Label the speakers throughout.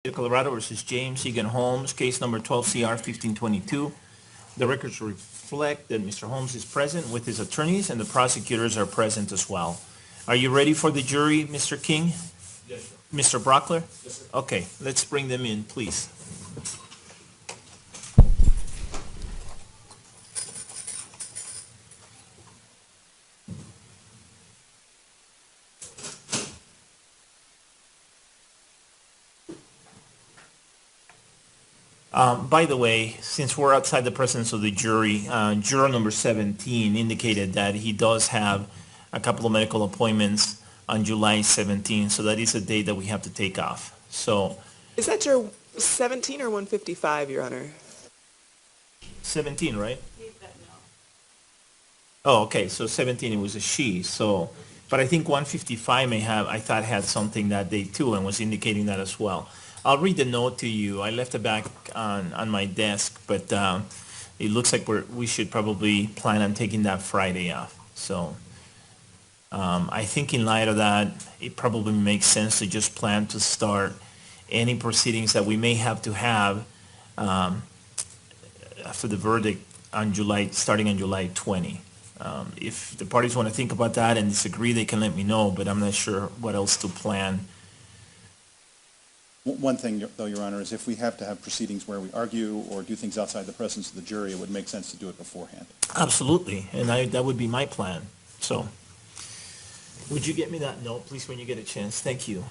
Speaker 1: Colorado versus James Egan Holmes, case number 12CR 1522. The records reflect that Mr. Holmes is present with his attorneys and the prosecutors are present as well. Are you ready for the jury, Mr. King?
Speaker 2: Yes, sir.
Speaker 1: Mr. Brockler?
Speaker 2: Yes, sir.
Speaker 1: Okay, let's bring them in, please. By the way, since we're outside the presence of the jury, juror number 17 indicated that he does have a couple of medical appointments on July 17, so that is a date that we have to take off. So
Speaker 3: Is that your 17 or 155, Your Honor?
Speaker 1: 17, right? Oh, okay, so 17, it was a she, so, but I think 155 may have, I thought had something that day too and was indicating that as well. I'll read the note to you. I left it back on my desk, but it looks like we should probably plan on taking that Friday off. So I think in light of that, it probably makes sense to just plan to start any proceedings that we may have to have after the verdict on starting on July 20. If the parties want to think about that and disagree, they can let me know, but I'm not sure what else to plan.
Speaker 4: One thing, though, Your Honor, is if we have to have proceedings where we argue or do things outside the presence of the jury, it would make sense to do it beforehand.
Speaker 1: Absolutely, and that would be my plan. So would you get me that note, please, when you get a chance? Thank you.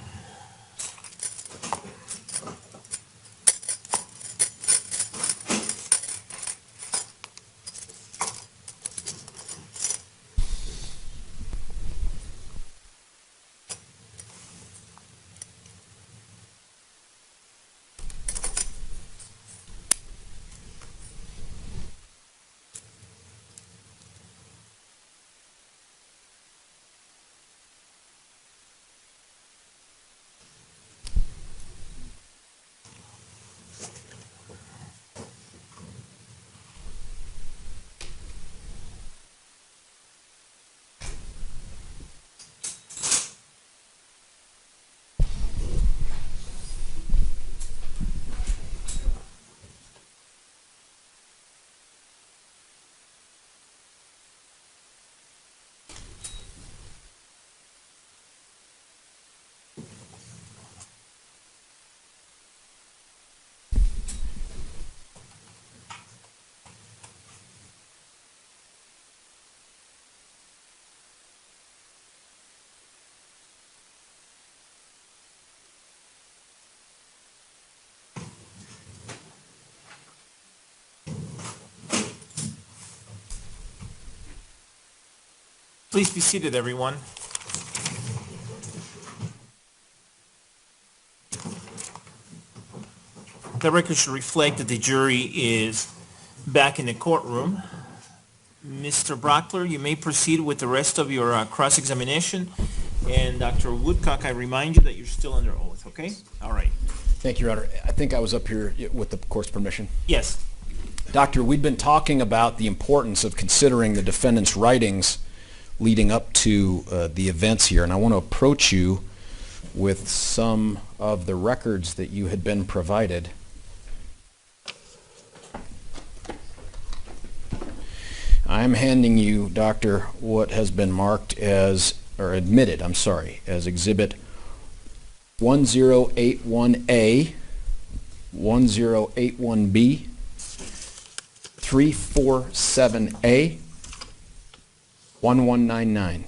Speaker 1: Please be seated, everyone. The record should reflect that the jury is back in the courtroom. Mr. Brockler, you may proceed with the rest of your cross-examination. And Dr. Woodcock, I remind you that you're still under oath, okay? All right.
Speaker 5: Thank you, Your Honor. I think I was up here with the court's permission.
Speaker 1: Yes.
Speaker 5: Doctor, we've been talking about the importance of considering the defendant's writings leading up to the events here, and I want to approach you with some of the records that you had been provided. I'm handing you, Doctor, what has been marked as, or admitted, I'm sorry, as Exhibit 1081A, 1081B, 347A, 1199,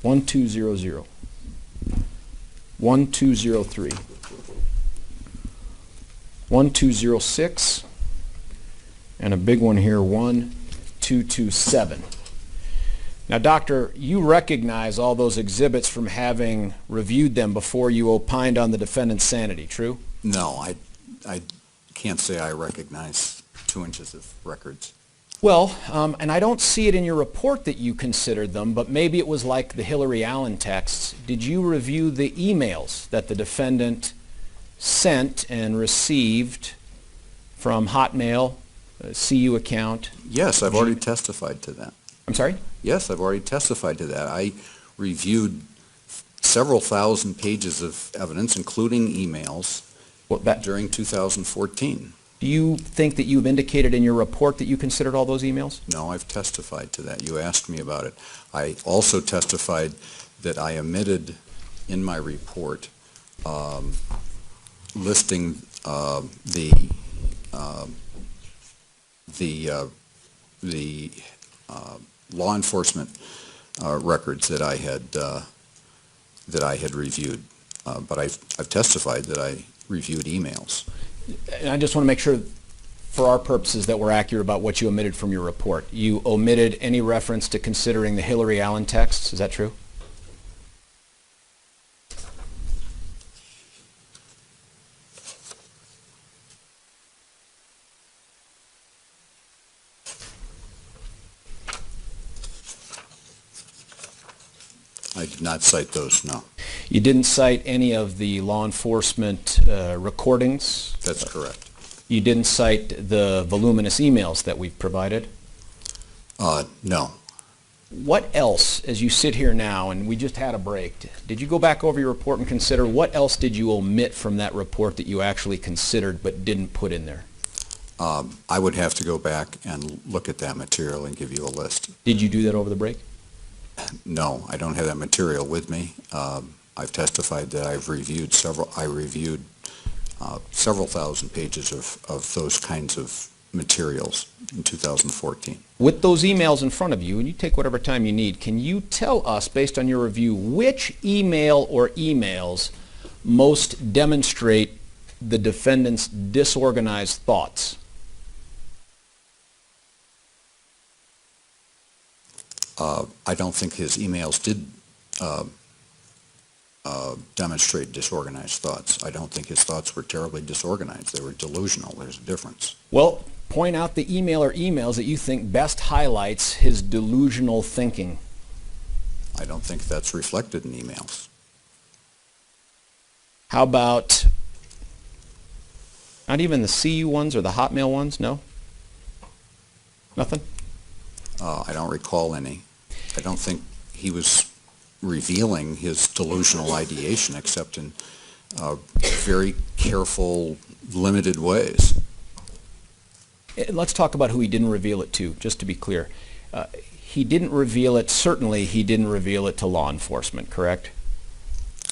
Speaker 5: 1200, 1203, 1206, and a big one here, 1227. Now, Doctor, you recognize all those exhibits from having reviewed them before you opined on the defendant's sanity, true?
Speaker 6: No, I can't say I recognize 2 inches of records.
Speaker 5: Well, and I don't see it in your report that you considered them, but maybe it was like the Hillary Allen texts. Did you review the emails that the defendant sent and received from Hotmail, CU account?
Speaker 6: Yes, I've already testified to that.
Speaker 5: I'm sorry?
Speaker 6: Yes, I've already testified to that. I reviewed several thousand pages of evidence, including emails,
Speaker 5: Well,
Speaker 6: during 2014.
Speaker 5: do you think that you've indicated in your report that you considered all those emails?
Speaker 6: No, I've testified to that. You asked me about it. I also testified that I omitted in my report listing the law enforcement records that I had reviewed. But I've testified that I reviewed emails.
Speaker 5: And I just want to make sure, for our purposes, that we're accurate about what you omitted from your report. You omitted any reference to considering the Hillary Allen texts. Is that true?
Speaker 6: I did not cite those, no.
Speaker 5: You didn't cite any of the law enforcement recordings.
Speaker 6: That's correct.
Speaker 5: You didn't cite the voluminous emails that we've provided.
Speaker 6: No.
Speaker 5: What else, as you sit here now, and we just had a break, did you go back over your report and consider what else did you omit from that report that you actually considered but didn't put in there?
Speaker 6: I would have to go back and look at that material and give you a list.
Speaker 5: Did you do that over the break?
Speaker 6: No, I don't have that material with me. I've testified that I reviewed several thousand pages of those kinds of materials in 2014.
Speaker 5: With those emails in front of you, and you take whatever time you need, can you tell us, based on your review, which email or emails most demonstrate the defendant's disorganized thoughts?
Speaker 6: I don't think his emails did demonstrate disorganized thoughts. I don't think his thoughts were terribly disorganized. They were delusional. There's a difference.
Speaker 5: Well, point out the email or emails that you think best highlights his delusional thinking.
Speaker 6: I don't think that's reflected in emails.
Speaker 5: How about not even the CU ones or the Hotmail ones? No? Nothing?
Speaker 6: I don't recall any. I don't think he was revealing his delusional ideation except in very careful, limited ways.
Speaker 5: Let's talk about who he didn't reveal it to, just to be clear. He didn't reveal it, certainly he didn't reveal it to law enforcement, correct?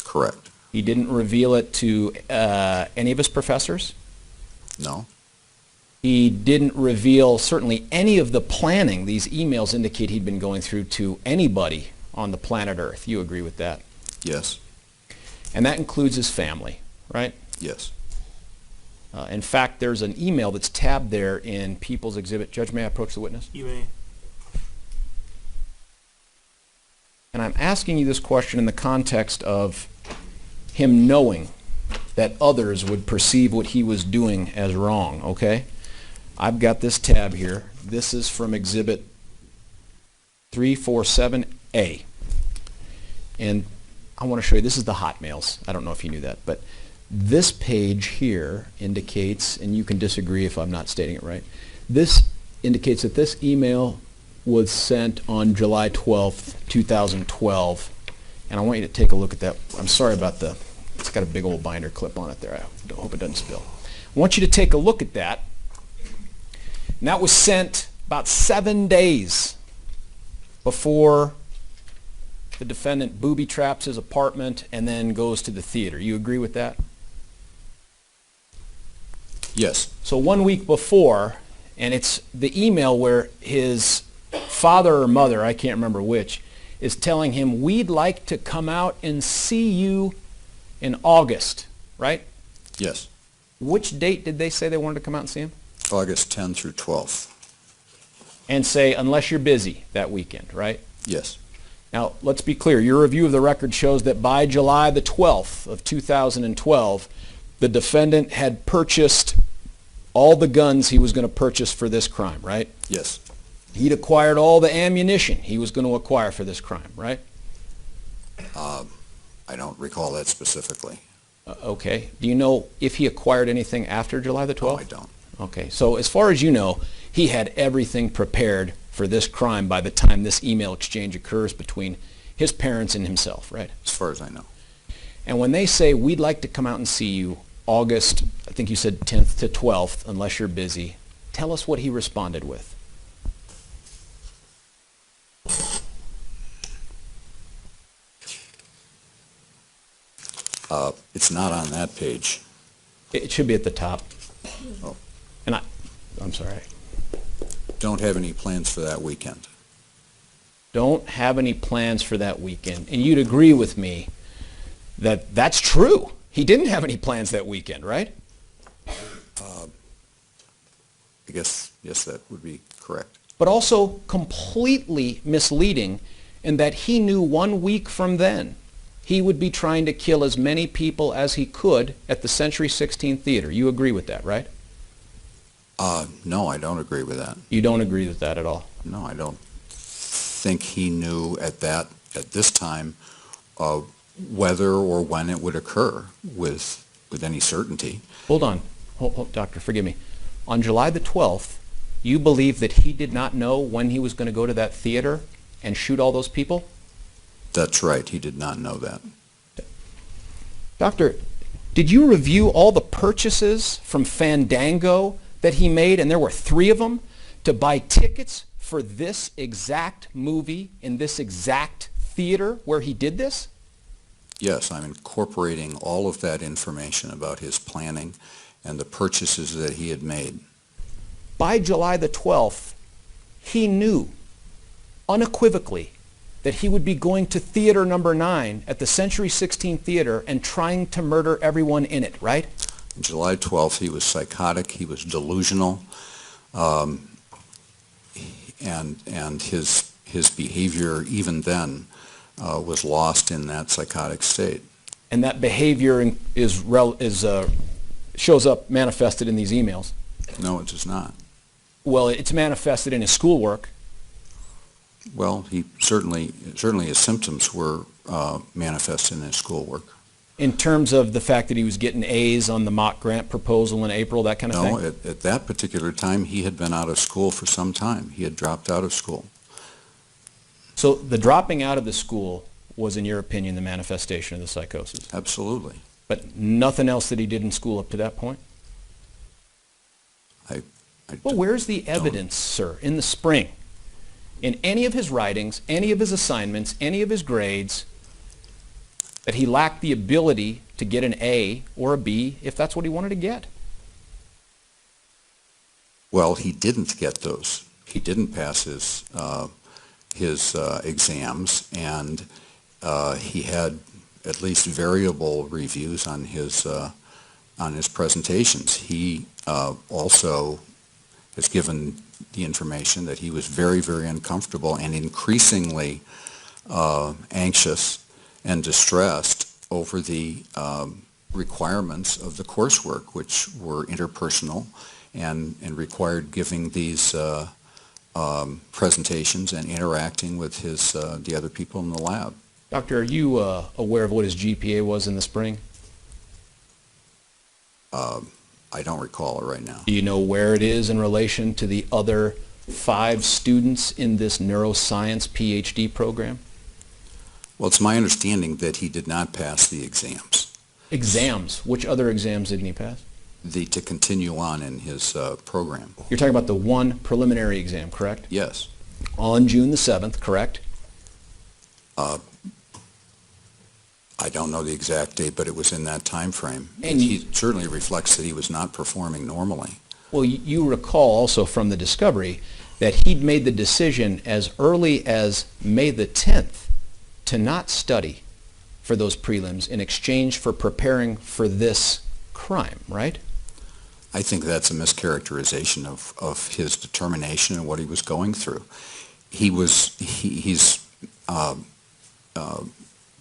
Speaker 6: Correct.
Speaker 5: He didn't reveal it to any of his professors?
Speaker 6: No.
Speaker 5: He didn't reveal certainly any of the planning these emails indicate he'd been going through to anybody on the planet Earth. You agree with that?
Speaker 6: Yes.
Speaker 5: And that includes his family, right?
Speaker 6: Yes.
Speaker 5: In fact, there's an email that's tabbed there in People's Exhibit. Judge, may I approach the witness?
Speaker 1: You may.
Speaker 5: And I'm asking you this question in the context of him knowing that others would perceive what he was doing as wrong, okay? I've got this tab here. This is from Exhibit 347A. And I want to show you, this is the Hotmails. I don't know if you knew that, but this page here indicates, and you can disagree if I'm not stating it right, this indicates that this email was sent on July 12th, 2012. And I want you to take a look at that. I'm sorry about it's got a big old binder clip on it there. I hope it doesn't spill. I want you to take a look at that. And that was sent about 7 days before the defendant booby traps his apartment and then goes to the theater. You agree with that?
Speaker 6: Yes.
Speaker 5: So 1 week before, and it's the email where his father or mother, I can't remember which, is telling him, we'd like to come out and see you in August, right?
Speaker 6: Yes.
Speaker 5: Which date did they say they wanted to come out and see him?
Speaker 6: August 10 through 12th.
Speaker 5: And say, unless you're busy that weekend, right?
Speaker 6: Yes.
Speaker 5: Now, let's be clear. Your review of the record shows that by July the 12th of 2012, the defendant had purchased all the guns he was going to purchase for this crime, right?
Speaker 6: Yes.
Speaker 5: He'd acquired all the ammunition he was going to acquire for this crime, right?
Speaker 6: I don't recall that specifically.
Speaker 5: Okay. Do you know if he acquired anything after July the 12th?
Speaker 6: No, I don't.
Speaker 5: Okay. So as far as you know, he had everything prepared for this crime by the time this email exchange occurs between his parents and himself, right?
Speaker 6: As far as I know.
Speaker 5: And when they say, we'd like to come out and see you August, I think you said 10th to 12th, unless you're busy, tell us what he responded with.
Speaker 6: It's not on that page.
Speaker 5: It should be at the top.
Speaker 6: Oh.
Speaker 5: And I'm sorry.
Speaker 6: Don't have any plans for that weekend.
Speaker 5: Don't have any plans for that weekend. And you'd agree with me that that's true. He didn't have any plans that weekend, right?
Speaker 6: I guess, yes, that would be correct.
Speaker 5: But also completely misleading in that he knew 1 week from then he would be trying to kill as many people as he could at the Century 16 Theater. You agree with that, right?
Speaker 6: No, I don't agree with that.
Speaker 5: You don't agree with that at all?
Speaker 6: No, I don't think he knew at this time, whether or when it would occur with any certainty.
Speaker 5: Hold on. Doctor, forgive me. On July the 12th, you believe that he did not know when he was going to go to that theater and shoot all those people?
Speaker 6: That's right. He did not know that.
Speaker 5: Doctor, did you review all the purchases from Fandango that he made, and there were 3 of them, to buy tickets for this exact movie in this exact theater where he did this?
Speaker 6: Yes, I'm incorporating all of that information about his planning and the purchases that he had made.
Speaker 5: By July the 12th, he knew unequivocally that he would be going to theater number 9 at the Century 16 Theater and trying to murder everyone in it, right?
Speaker 6: On July 12th, he was psychotic, he was delusional, and his behavior even then was lost in that psychotic state.
Speaker 5: And that behavior shows up manifested in these emails.
Speaker 6: No, it does not.
Speaker 5: Well, it's manifested in his schoolwork.
Speaker 6: Well, he certainly his symptoms were manifest in his schoolwork.
Speaker 5: In terms of the fact that he was getting A's on the mock grant proposal in April, that kind of thing?
Speaker 6: No, at that particular time, he had been out of school for some time. He had dropped out of school.
Speaker 5: So the dropping out of the school was, in your opinion, the manifestation of the psychosis?
Speaker 6: Absolutely.
Speaker 5: But nothing else that he did in school up to that point? Well, where's the evidence, sir, in the spring, in any of his writings, any of his assignments, any of his grades, that he lacked the ability to get an A or a B if that's what he wanted to get?
Speaker 6: Well, he didn't get those. He didn't pass his exams, and he had at least variable reviews on his presentations. He also has given the information that he was very, very uncomfortable and increasingly anxious and distressed over the requirements of the coursework, which were interpersonal and required giving these presentations and interacting with the other people in the lab.
Speaker 5: Doctor, are you aware of what his GPA was in the spring?
Speaker 6: I don't recall it right now.
Speaker 5: Do you know where it is in relation to the other 5 students in this neuroscience PhD program?
Speaker 6: Well, it's my understanding that he did not pass the exams.
Speaker 5: Exams? Which other exams didn't he pass?
Speaker 6: To continue on in his program.
Speaker 5: You're talking about the one preliminary exam, correct?
Speaker 6: Yes.
Speaker 5: On June the 7th, correct?
Speaker 6: I don't know the exact date, but it was in that time frame.
Speaker 5: And
Speaker 6: he certainly reflects that he was not performing normally.
Speaker 5: Well, you recall also from the discovery that he'd made the decision as early as May the 10th to not study for those prelims in exchange for preparing for this crime, right?
Speaker 6: I think that's a mischaracterization of his determination and what he was going through. He's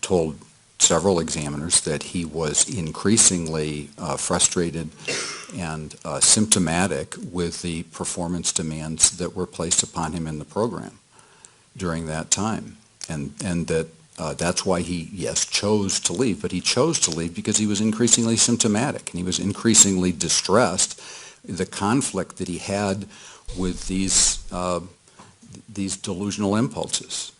Speaker 6: told several examiners that he was increasingly frustrated and symptomatic with the performance demands that were placed upon him in the program during that time, and that that's why he, yes, chose to leave, but he chose to leave because he was increasingly symptomatic and he was increasingly distressed. The conflict that he had with these delusional impulses.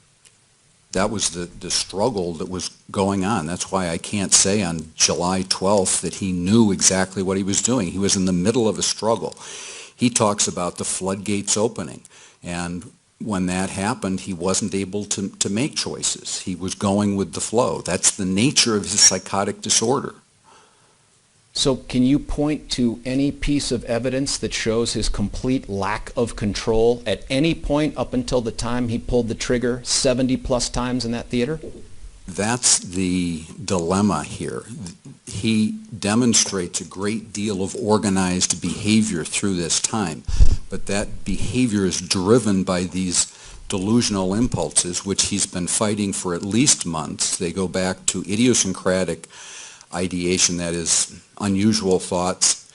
Speaker 6: that was the struggle that was going on. That's why I can't say on July 12th that he knew exactly what he was doing. He was in the middle of a struggle. He talks about the floodgates opening, and when that happened, he wasn't able to make choices. He was going with the flow. That's the nature of his psychotic disorder.
Speaker 5: So can you point to any piece of evidence that shows his complete lack of control at any point up until the time he pulled the trigger 70 plus times in that theater?
Speaker 6: That's the dilemma here. He demonstrates a great deal of organized behavior through this time, but that behavior is driven by these delusional impulses, which he's been fighting for at least months. They go back to idiosyncratic ideation, that is, unusual thoughts,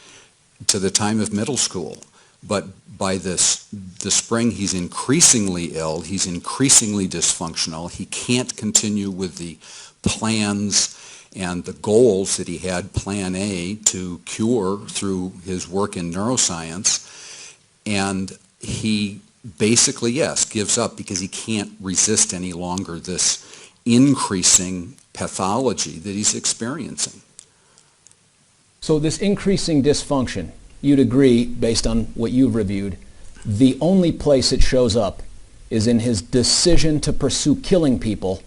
Speaker 6: to the time of middle school. But by the spring, he's increasingly ill, he's increasingly dysfunctional, he can't continue with the plans and the goals that he had, Plan A, to cure through his work in neuroscience, and he basically, yes, gives up because he can't resist any longer this increasing pathology that he's experiencing.
Speaker 5: So this increasing dysfunction, you'd agree, based on what you've reviewed, the only place it shows up is in his decision to pursue killing people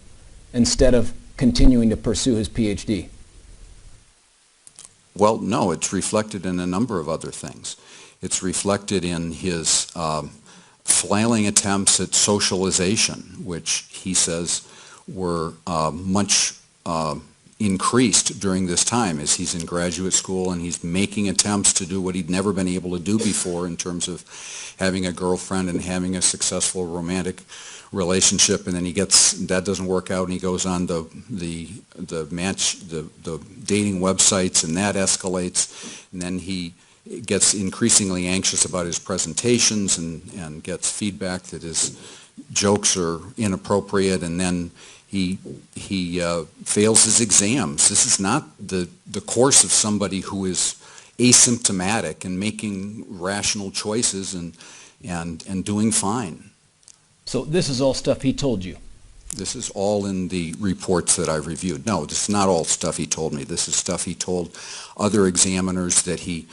Speaker 5: instead of continuing to pursue his PhD.
Speaker 6: Well, no, it's reflected in a number of other things. It's reflected in his flailing attempts at socialization, which he says were much increased during this time as he's in graduate school and he's making attempts to do what he'd never been able to do before in terms of having a girlfriend and having a successful romantic relationship, and then that doesn't work out and he goes on the dating websites and that escalates, and then he gets increasingly anxious about his presentations and gets feedback that his jokes are inappropriate, and then he fails his exams. This is not the course of somebody who is asymptomatic and making rational choices and doing fine.
Speaker 5: So this is all stuff he told you?
Speaker 6: This is all in the reports that I've reviewed. No, this is not all stuff he told me. This is stuff he told other examiners that he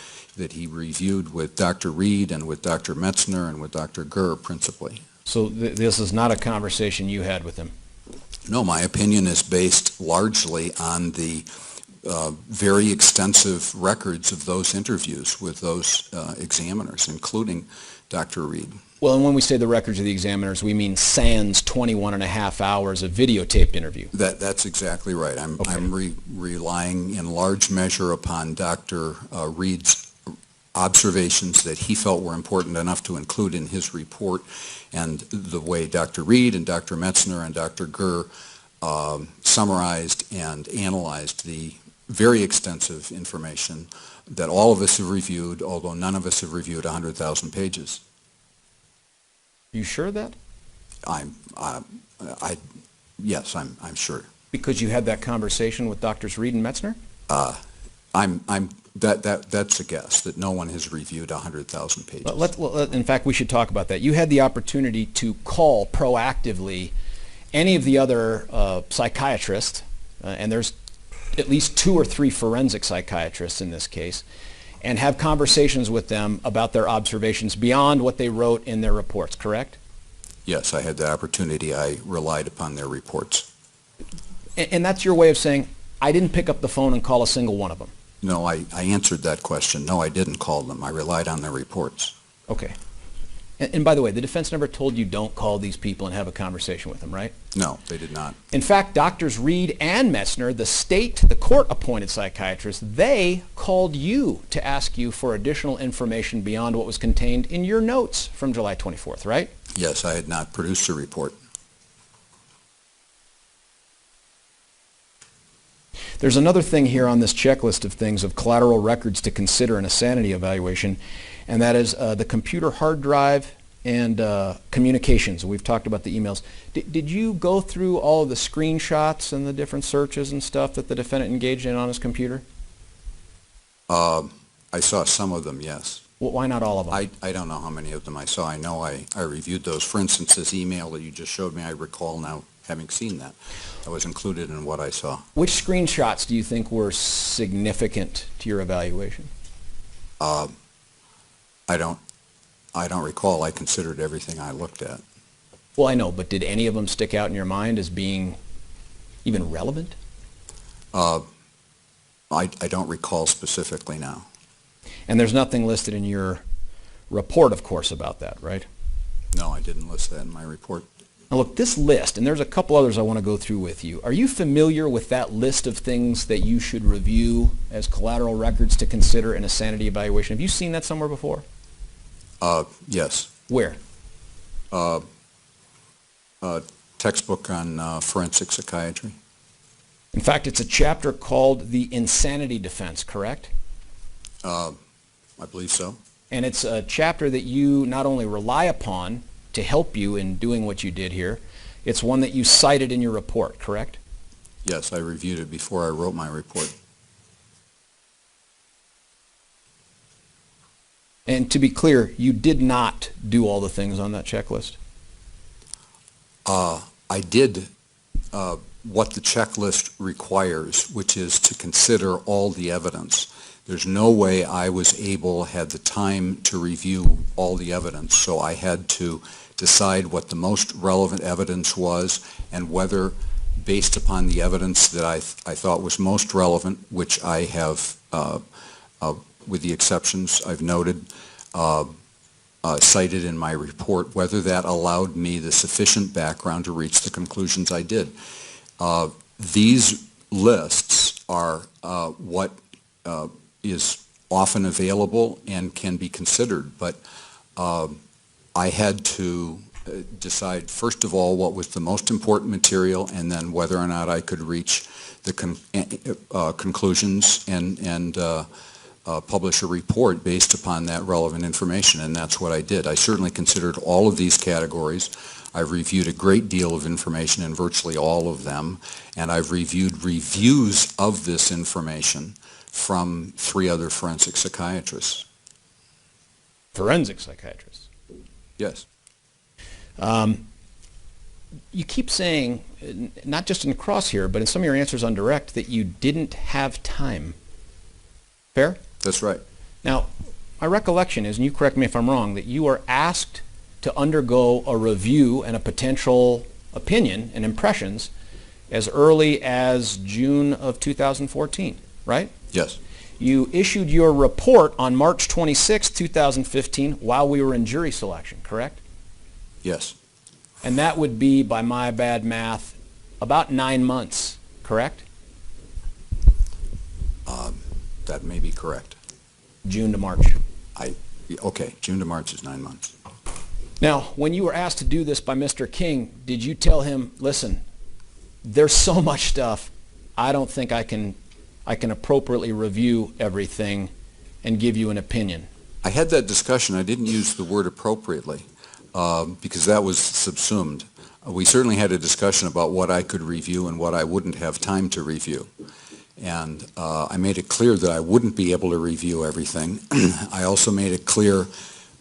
Speaker 6: reviewed with Dr. Reed and with Dr. Metzner and with Dr. Gurr principally.
Speaker 5: So this is not a conversation you had with him?
Speaker 6: No, my opinion is based largely on the very extensive records of those interviews with those examiners, including Dr. Reed.
Speaker 5: Well, and when we say the records of the examiners, we mean sans 21 and a half hours of videotaped interview.
Speaker 6: That's exactly right. I'm relying in large measure upon Dr. Reed's observations that he felt were important enough to include in his report, and the way Dr. Reed and Dr. Metzner and Dr. Gurr summarized and analyzed the very extensive information that all of us have reviewed, although none of us have reviewed 100,000 pages.
Speaker 5: You sure of that?
Speaker 6: Yes, I'm sure.
Speaker 5: Because you had that conversation with Drs. Reed and Metzner?
Speaker 6: That's a guess, that no one has reviewed 100,000 pages.
Speaker 5: In fact, we should talk about that. You had the opportunity to call proactively any of the other psychiatrists, and there's at least 2 or 3 forensic psychiatrists in this case, and have conversations with them about their observations beyond what they wrote in their reports, correct?
Speaker 6: Yes, I had the opportunity. I relied upon their reports.
Speaker 5: And that's your way of saying, I didn't pick up the phone and call a single one of them?
Speaker 6: No, I answered that question. No, I didn't call them. I relied on their reports.
Speaker 5: Okay. And by the way, the defense never told you don't call these people and have a conversation with them, right?
Speaker 6: No, they did not.
Speaker 5: In fact, Drs. Reed and Metzner, the court-appointed psychiatrists, they called you to ask you for additional information beyond what was contained in your notes from July 24th, right?
Speaker 6: Yes, I had not produced a report.
Speaker 5: There's another thing here on this checklist of things of collateral records to consider in a sanity evaluation, and that is the computer hard drive and communications. We've talked about the emails. Did you go through all of the screenshots and the different searches and stuff that the defendant engaged in on his computer?
Speaker 6: I saw some of them, yes.
Speaker 5: Well, why not all of them?
Speaker 6: I don't know how many of them I saw. I know I reviewed those. For instance, this email that you just showed me, I recall now having seen that. That was included in what I saw.
Speaker 5: Which screenshots do you think were significant to your evaluation?
Speaker 6: I don't recall. I considered everything I looked at.
Speaker 5: Well, I know, but did any of them stick out in your mind as being even relevant?
Speaker 6: I don't recall specifically now.
Speaker 5: And there's nothing listed in your report, of course, about that, right?
Speaker 6: No, I didn't list that in my report.
Speaker 5: Now look, this list, and there's a couple others I want to go through with you. Are you familiar with that list of things that you should review as collateral records to consider in a sanity evaluation? Have you seen that somewhere before?
Speaker 6: Yes.
Speaker 5: Where?
Speaker 6: Textbook on forensic psychiatry.
Speaker 5: In fact, it's a chapter called The Insanity Defense, correct?
Speaker 6: I believe so.
Speaker 5: And it's a chapter that you not only rely upon to help you in doing what you did here, it's one that you cited in your report, correct?
Speaker 6: Yes, I reviewed it before I wrote my report.
Speaker 5: And to be clear, you did not do all the things on that checklist?
Speaker 6: I did what the checklist requires, which is to consider all the evidence. There's no way I was able, had the time to review all the evidence, so I had to decide what the most relevant evidence was and whether, based upon the evidence that I thought was most relevant, which I have, with the exceptions I've noted, cited in my report, whether that allowed me the sufficient background to reach the conclusions I did. These lists are what is often available and can be considered, but I had to decide, first of all, what was the most important material, and then whether or not I could reach the conclusions and publish a report based upon that relevant information, and that's what I did. I certainly considered all of these categories. I've reviewed a great deal of information in virtually all of them, and I've reviewed reviews of this information from 3 other forensic psychiatrists.
Speaker 5: Forensic psychiatrists?
Speaker 6: Yes.
Speaker 5: You keep saying, not just in cross here, but in some of your answers on direct, that you didn't have time. Fair?
Speaker 6: That's right.
Speaker 5: Now, my recollection is, and you correct me if I'm wrong, that you were asked to undergo a review and a potential opinion and impressions as early as June of 2014, right?
Speaker 6: Yes.
Speaker 5: You issued your report on March 26, 2015, while we were in jury selection, correct?
Speaker 6: Yes.
Speaker 5: And that would be, by my bad math, about 9 months, correct?
Speaker 6: That may be correct.
Speaker 5: June to March.
Speaker 6: Okay, June to March is 9 months.
Speaker 5: Now, when you were asked to do this by Mr. King, did you tell him, listen, there's so much stuff, I don't think I can appropriately review everything and give you an opinion?
Speaker 6: I had that discussion. I didn't use the word appropriately because that was subsumed. We certainly had a discussion about what I could review and what I wouldn't have time to review. And I made it clear that I wouldn't be able to review everything. I also made it clear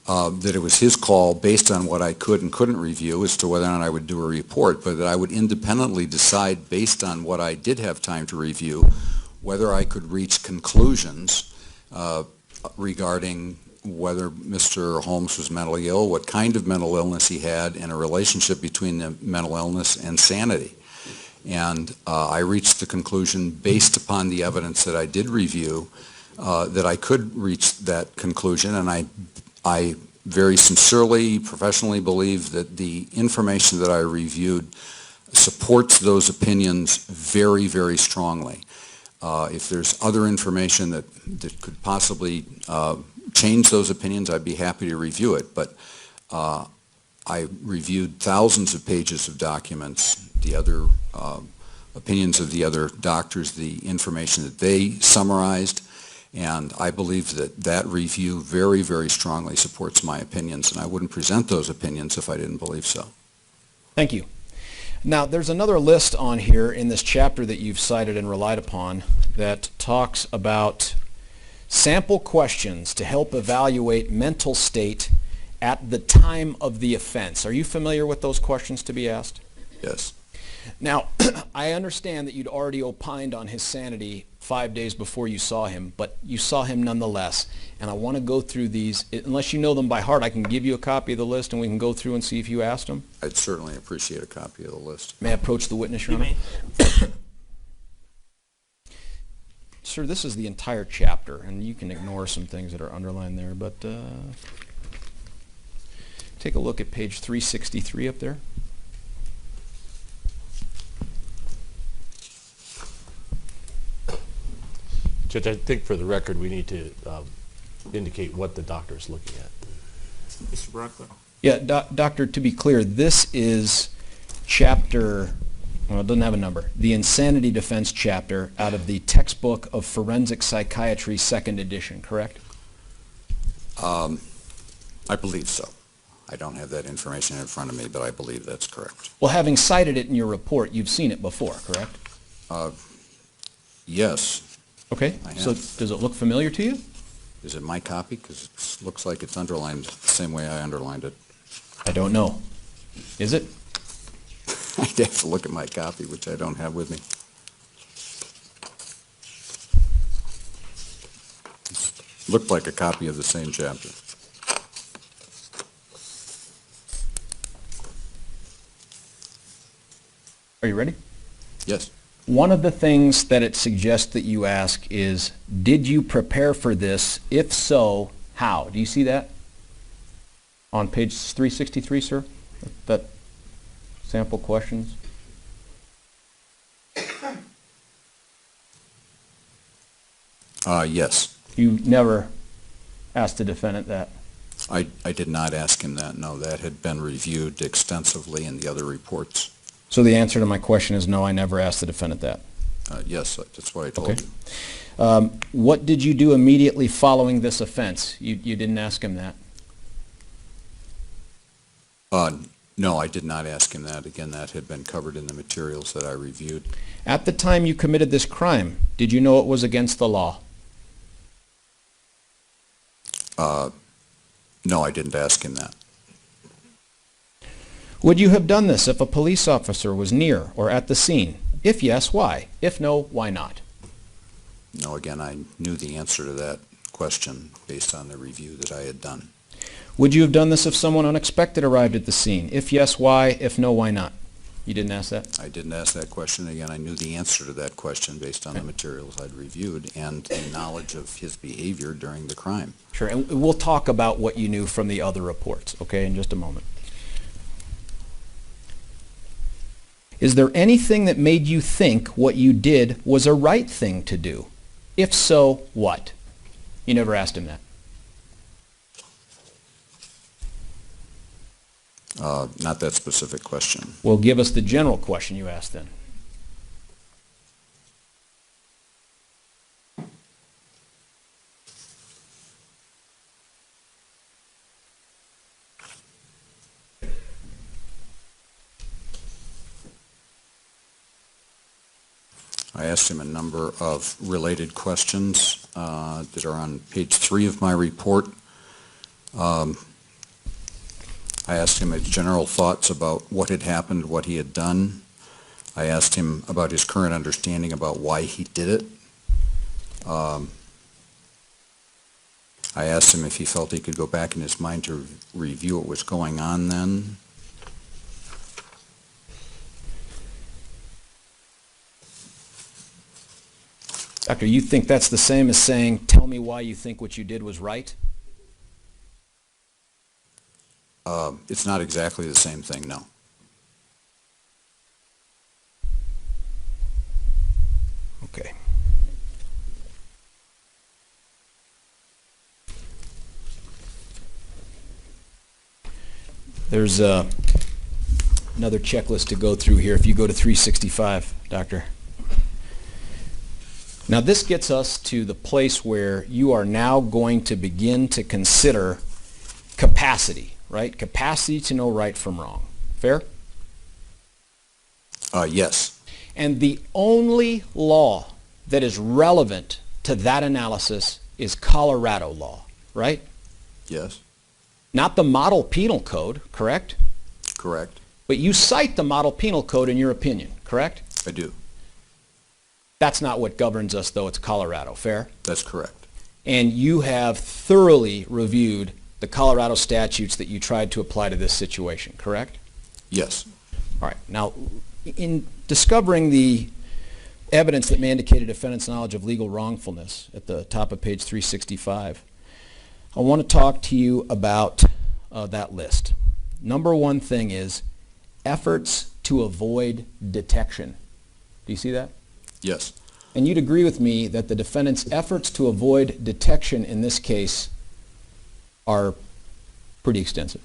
Speaker 6: that it was his call based on what I could and couldn't review as to whether or not I would do a report, but that I would independently decide based on what I did have time to review whether I could reach conclusions regarding whether Mr. Holmes was mentally ill, what kind of mental illness he had, and a relationship between the mental illness and sanity. And I reached the conclusion, based upon the evidence that I did review, that I could reach that conclusion, and I very sincerely, professionally believe that the information that I reviewed supports those opinions very, very strongly. If there's other information that could possibly change those opinions, I'd be happy to review it, but I reviewed thousands of pages of documents, the other opinions of the other doctors, the information that they summarized, and I believe that that review very, very strongly supports my opinions, and I wouldn't present those opinions if I didn't believe so.
Speaker 5: Thank you. Now, there's another list on here in this chapter that you've cited and relied upon that talks about sample questions to help evaluate mental state at the time of the offense. Are you familiar with those questions to be asked?
Speaker 6: Yes.
Speaker 5: Now, I understand that you'd already opined on his sanity 5 days before you saw him, but you saw him nonetheless. And I want to go through these. Unless you know them by heart, I can give you a copy of the list and we can go through and see if you asked him.
Speaker 6: I'd certainly appreciate a copy of the list.
Speaker 5: May I approach the witness, Your
Speaker 1: You
Speaker 5: Honor?
Speaker 1: may.
Speaker 5: Sir, this is the entire chapter, and you can ignore some things that are underlined there, but take a look at page 363 up there.
Speaker 2: Judge, I think for the record, we need to indicate what the doctor is looking at.
Speaker 1: Mr. Brockler.
Speaker 5: Yeah, Doctor, to be clear, this is chapter, well, it doesn't have a number, the Insanity Defense chapter out of the textbook of Forensic Psychiatry, second edition, correct?
Speaker 6: I believe so. I don't have that information in front of me, but I believe that's correct.
Speaker 5: Well, having cited it in your report, you've seen it before, correct?
Speaker 6: Yes.
Speaker 5: Okay,
Speaker 6: I
Speaker 5: so
Speaker 6: have.
Speaker 5: does it look familiar to you?
Speaker 6: Is it my copy? Because it looks like it's underlined the same way I underlined it.
Speaker 5: I don't know. Is it?
Speaker 6: I'd have to look at my copy, which I don't have with me. Looked like a copy of the same chapter.
Speaker 5: Are you ready?
Speaker 6: Yes.
Speaker 5: One of the things that it suggests that you ask is, did you prepare for this? If so, how? Do you see that? On page 363, sir? That sample questions?
Speaker 6: Yes.
Speaker 5: You never asked the defendant that.
Speaker 6: I did not ask him that. No, that had been reviewed extensively in the other reports.
Speaker 5: So the answer to my question is no, I never asked the defendant that.
Speaker 6: Yes, that's what I told
Speaker 5: Okay.
Speaker 6: you.
Speaker 5: What did you do immediately following this offense? You didn't ask him that.
Speaker 6: No, I did not ask him that. Again, that had been covered in the materials that I reviewed.
Speaker 5: At the time you committed this crime, did you know it was against the law?
Speaker 6: No, I didn't ask him that.
Speaker 5: Would you have done this if a police officer was near or at the scene? If yes, why? If no, why not?
Speaker 6: No, again, I knew the answer to that question based on the review that I had done.
Speaker 5: Would you have done this if someone unexpected arrived at the scene? If yes, why? If no, why not? You didn't ask that?
Speaker 6: I didn't ask that question. Again, I knew the answer to that question based on the materials I'd reviewed and the knowledge of his behavior during the crime.
Speaker 5: Sure, and we'll talk about what you knew from the other reports, okay, in just a moment. Is there anything that made you think what you did was a right thing to do? If so, what? You never asked him that.
Speaker 6: Not that specific question.
Speaker 5: Well, give us the general question you asked then.
Speaker 6: I asked him a number of related questions that are on page 3 of my report. I asked him his general thoughts about what had happened, what he had done. I asked him about his current understanding about why he did it. I asked him if he felt he could go back in his mind to review what was going on then.
Speaker 5: Doctor, you think that's the same as saying, tell me why you think what you did was right?
Speaker 6: It's not exactly the same thing, no.
Speaker 5: Okay. There's another checklist to go through here. If you go to 365, Doctor. Now this gets us to the place where you are now going to begin to consider capacity, right? Capacity to know right from wrong. Fair?
Speaker 6: Yes.
Speaker 5: And the only law that is relevant to that analysis is Colorado law, right?
Speaker 6: Yes.
Speaker 5: Not the model penal code, correct?
Speaker 6: Correct.
Speaker 5: But you cite the Model Penal Code in your opinion, correct?
Speaker 6: I do.
Speaker 5: That's not what governs us, though. It's Colorado. Fair?
Speaker 6: That's correct.
Speaker 5: And you have thoroughly reviewed the Colorado statutes that you tried to apply to this situation, correct?
Speaker 6: Yes.
Speaker 5: All right. Now, in discovering the evidence that may indicate a defendant's knowledge of legal wrongfulness at the top of page 365, I want to talk to you about that list. Number one thing is efforts to avoid detection. Do you see that?
Speaker 6: Yes.
Speaker 5: And you'd agree with me that the defendant's efforts to avoid detection in this case are pretty extensive.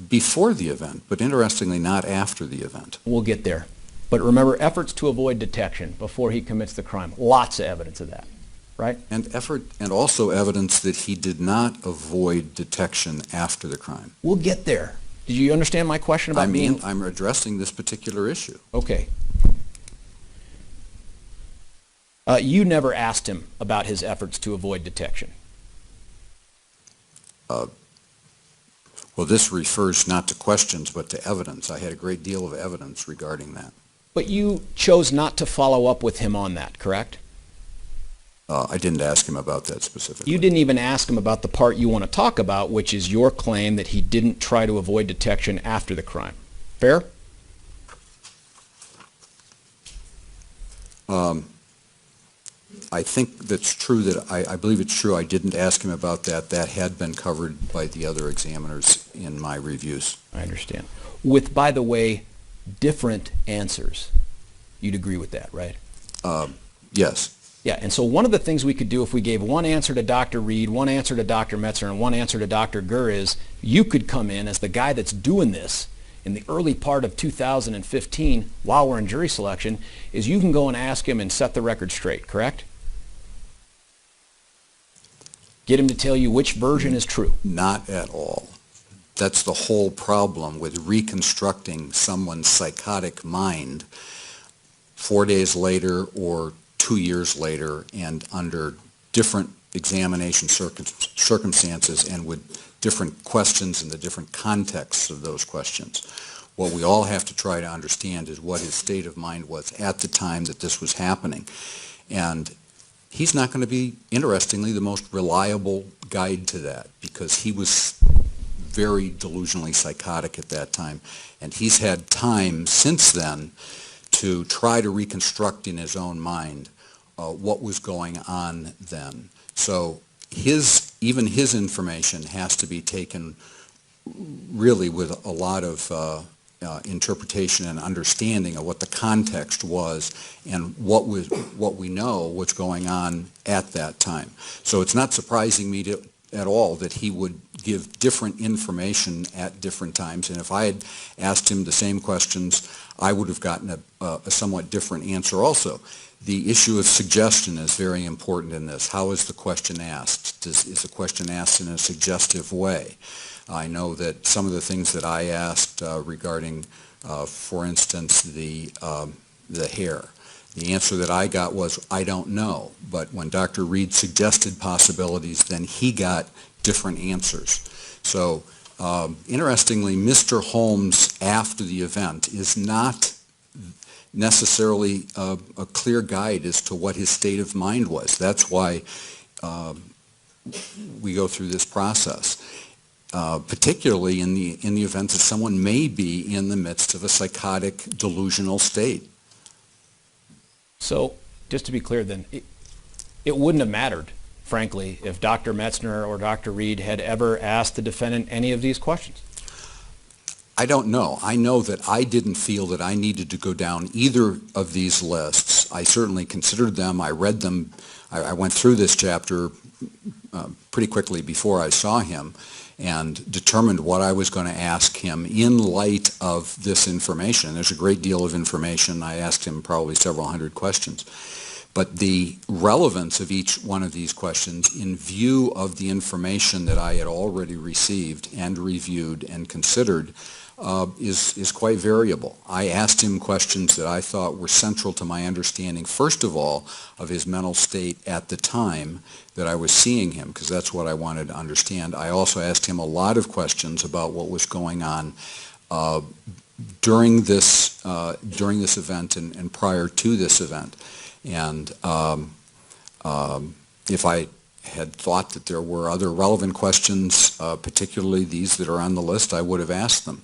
Speaker 6: Before the event, but interestingly not after the event.
Speaker 5: We'll get there. But remember, efforts to avoid detection before he commits the crime. Lots of evidence of that, right?
Speaker 6: And also evidence that he did not avoid detection after the crime.
Speaker 5: We'll get there. Did you understand my question about being...
Speaker 6: I'm addressing this particular issue.
Speaker 5: Okay. You never asked him about his efforts to avoid detection.
Speaker 6: Well, this refers not to questions, but to evidence. I had a great deal of evidence regarding that.
Speaker 5: But you chose not to follow up with him on that, correct?
Speaker 6: I didn't ask him about that specifically.
Speaker 5: You didn't even ask him about the part you want to talk about, which is your claim that he didn't try to avoid detection after the crime. Fair?
Speaker 6: I think that's true. I believe it's true. I didn't ask him about that. That had been covered by the other examiners in my reviews.
Speaker 5: I understand. With, by the way, different answers. You'd agree with that, right?
Speaker 6: Yes.
Speaker 5: Yeah, and so one of the things we could do if we gave one answer to Dr. Reed, one answer to Dr. Metzner, and one answer to Dr. Gurr is you could come in as the guy that's doing this in the early part of 2015 while we're in jury selection, is you can go and ask him and set the record straight, correct? Get him to tell you which version is true.
Speaker 6: Not at all. That's the whole problem with reconstructing someone's psychotic mind 4 days later or 2 years later and under different examination circumstances and with different questions and the different contexts of those questions. What we all have to try to understand is what his state of mind was at the time that this was happening. And he's not going to be, interestingly, the most reliable guide to that because he was very delusionally psychotic at that time. And he's had time since then to try to reconstruct in his own mind what was going on then. So even his information has to be taken really with a lot of interpretation and understanding of what the context was and what we know what's going on at that time. So it's not surprising me at all that he would give different information at different times. And if I had asked him the same questions, I would have gotten a somewhat different answer also. The issue of suggestion is very important in this. How is the question asked? Is the question asked in a suggestive way? I know that some of the things that I asked regarding, for instance, the hair, the answer that I got was, I don't know. But when Dr. Reed suggested possibilities, then he got different answers. So interestingly, Mr. Holmes, after the event, is not necessarily a clear guide as to what his state of mind was. That's why we go through this process. Particularly in the event that someone may be in the midst of a psychotic delusional state.
Speaker 5: So, just to be clear then, it wouldn't have mattered, frankly, if Dr. Metzner or Dr. Reed had ever asked the defendant any of these questions?
Speaker 6: I don't know. I know that I didn't feel that I needed to go down either of these lists. I certainly considered them. I read them. I went through this chapter pretty quickly before I saw him and determined what I was going to ask him in light of this information. There's a great deal of information. I asked him probably several hundred questions. But the relevance of each one of these questions in view of the information that I had already received and reviewed and considered is quite variable. I asked him questions that I thought were central to my understanding, first of all, of his mental state at the time that I was seeing him, because that's what I wanted to understand. I also asked him a lot of questions about what was going on during this event and prior to this event. And if I had thought that there were other relevant questions, particularly these that are on the list, I would have asked them.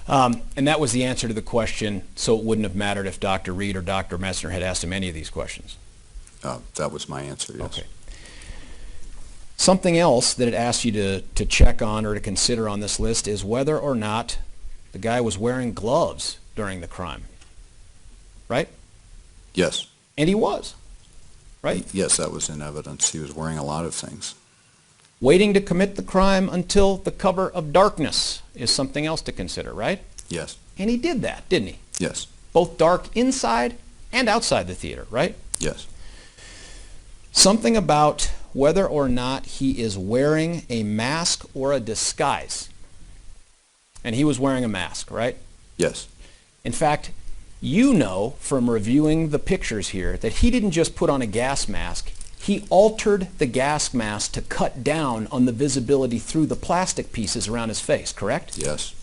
Speaker 5: And that was the answer to the question, so it wouldn't have mattered if Dr. Reed or Dr. Messner had asked him any of these questions.
Speaker 6: That was my answer, yes.
Speaker 5: Okay. Something else that it asks you to check on or to consider on this list is whether or not the guy was wearing gloves during the crime. Right?
Speaker 6: Yes.
Speaker 5: And he was. Right?
Speaker 6: Yes, that was in evidence. He was wearing a lot of things.
Speaker 5: Waiting to commit the crime until the cover of darkness is something else to consider, right?
Speaker 6: Yes.
Speaker 5: And he did that, didn't he?
Speaker 6: Yes.
Speaker 5: Both dark inside and outside the theater, right?
Speaker 6: Yes.
Speaker 5: Something about whether or not he is wearing a mask or a disguise. And he was wearing a mask, right?
Speaker 6: Yes.
Speaker 5: In fact, you know from reviewing the pictures here that he didn't just put on a gas mask. He altered the gas mask to cut down on the visibility through the plastic pieces around his face, correct?
Speaker 6: Yes.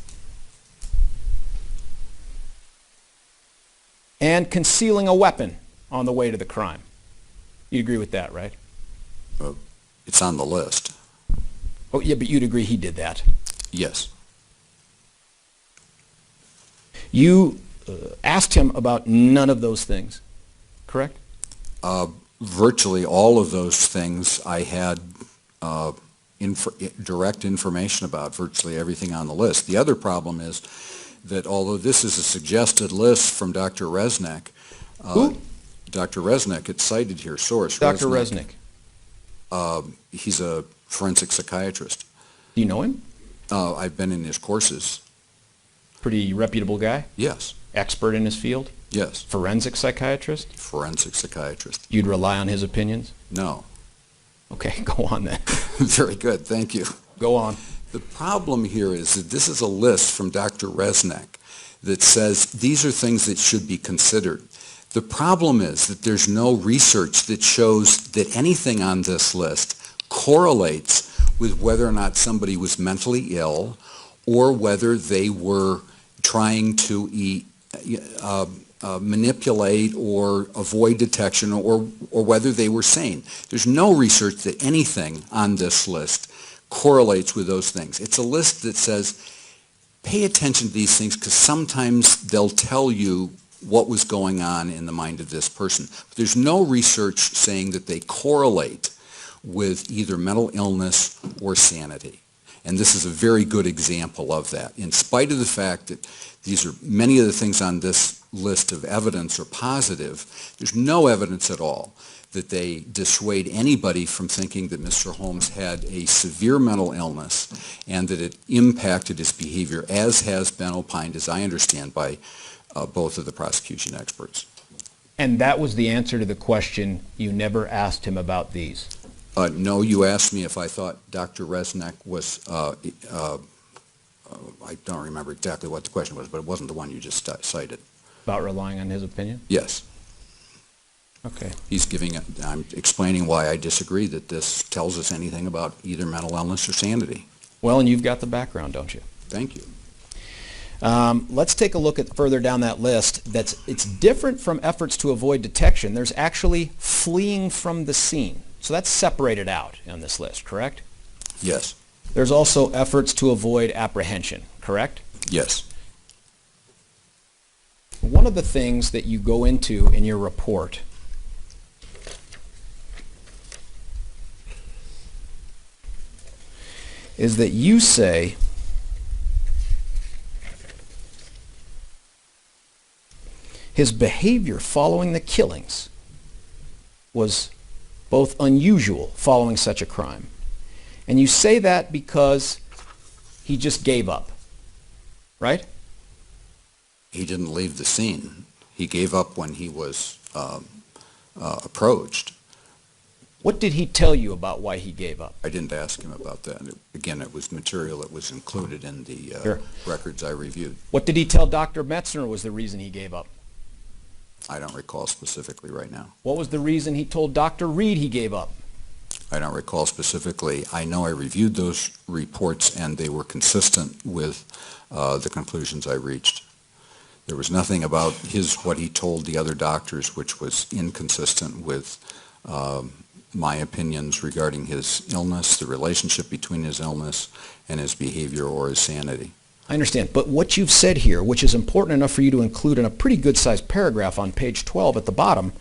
Speaker 5: And concealing a weapon on the way to the crime. You'd agree with that, right?
Speaker 6: It's on the list.
Speaker 5: Oh, yeah, but you'd agree he did that.
Speaker 6: Yes.
Speaker 5: You asked him about none of those things, correct?
Speaker 6: Virtually all of those things I had direct information about, virtually everything on the list. The other problem is that although this is a suggested list from Dr. Resnick,
Speaker 5: Who?
Speaker 6: Dr. Resnick, it's cited here, source.
Speaker 5: Dr. Resnick.
Speaker 6: He's a forensic psychiatrist.
Speaker 5: Do you know him?
Speaker 6: I've been in his courses.
Speaker 5: Pretty reputable guy?
Speaker 6: Yes.
Speaker 5: Expert in his field?
Speaker 6: Yes.
Speaker 5: Forensic psychiatrist?
Speaker 6: Forensic psychiatrist.
Speaker 5: You'd rely on his opinions?
Speaker 6: No.
Speaker 5: Okay, go on then.
Speaker 6: Very good. Thank you.
Speaker 5: Go on.
Speaker 6: The problem here is that this is a list from Dr. Resnick that says these are things that should be considered. The problem is that there's no research that shows that anything on this list correlates with whether or not somebody was mentally ill or whether they were trying to manipulate or avoid detection or whether they were sane. There's no research that anything on this list correlates with those things. It's a list that says pay attention to these things because sometimes they'll tell you what was going on in the mind of this person. But there's no research saying that they correlate with either mental illness or sanity. And this is a very good example of that. In spite of the fact that many of the things on this list of evidence are positive, there's no evidence at all that they dissuade anybody from thinking that Mr. Holmes had a severe mental illness and that it impacted his behavior, as has been opined, as I understand, by both of the prosecution experts.
Speaker 5: And that was the answer to the question you never asked him about these?
Speaker 6: No, you asked me if I thought Dr. Resnick was, I don't remember exactly what the question was, but it wasn't the one you just cited.
Speaker 5: About relying on his opinion?
Speaker 6: Yes.
Speaker 5: Okay.
Speaker 6: I'm explaining why I disagree that this tells us anything about either mental illness or sanity.
Speaker 5: Well, and you've got the background, don't you?
Speaker 6: Thank you.
Speaker 5: Let's take a look at further down that list. It's different from efforts to avoid detection. There's actually fleeing from the scene. So that's separated out on this list, correct?
Speaker 6: Yes.
Speaker 5: There's also efforts to avoid apprehension, correct?
Speaker 6: Yes.
Speaker 5: One of the things that you go into in your report is that you say his behavior following the killings was both unusual following such a crime. And you say that because he just gave up, right?
Speaker 6: He didn't leave the scene. He gave up when he was approached.
Speaker 5: What did he tell you about why he gave up?
Speaker 6: I didn't ask him about that. Again, it was material that was included in the
Speaker 5: Sure.
Speaker 6: records I reviewed.
Speaker 5: What did he tell Dr. Metzner was the reason he gave up?
Speaker 6: I don't recall specifically right now.
Speaker 5: What was the reason he told Dr. Reed he gave up?
Speaker 6: I don't recall specifically. I know I reviewed those reports and they were consistent with the conclusions I reached. There was nothing about what he told the other doctors which was inconsistent with my opinions regarding his illness, the relationship between his illness and his behavior or his sanity.
Speaker 5: I understand, but what you've said here, which is important enough for you to include in a pretty good-sized paragraph on page 12 at the bottom,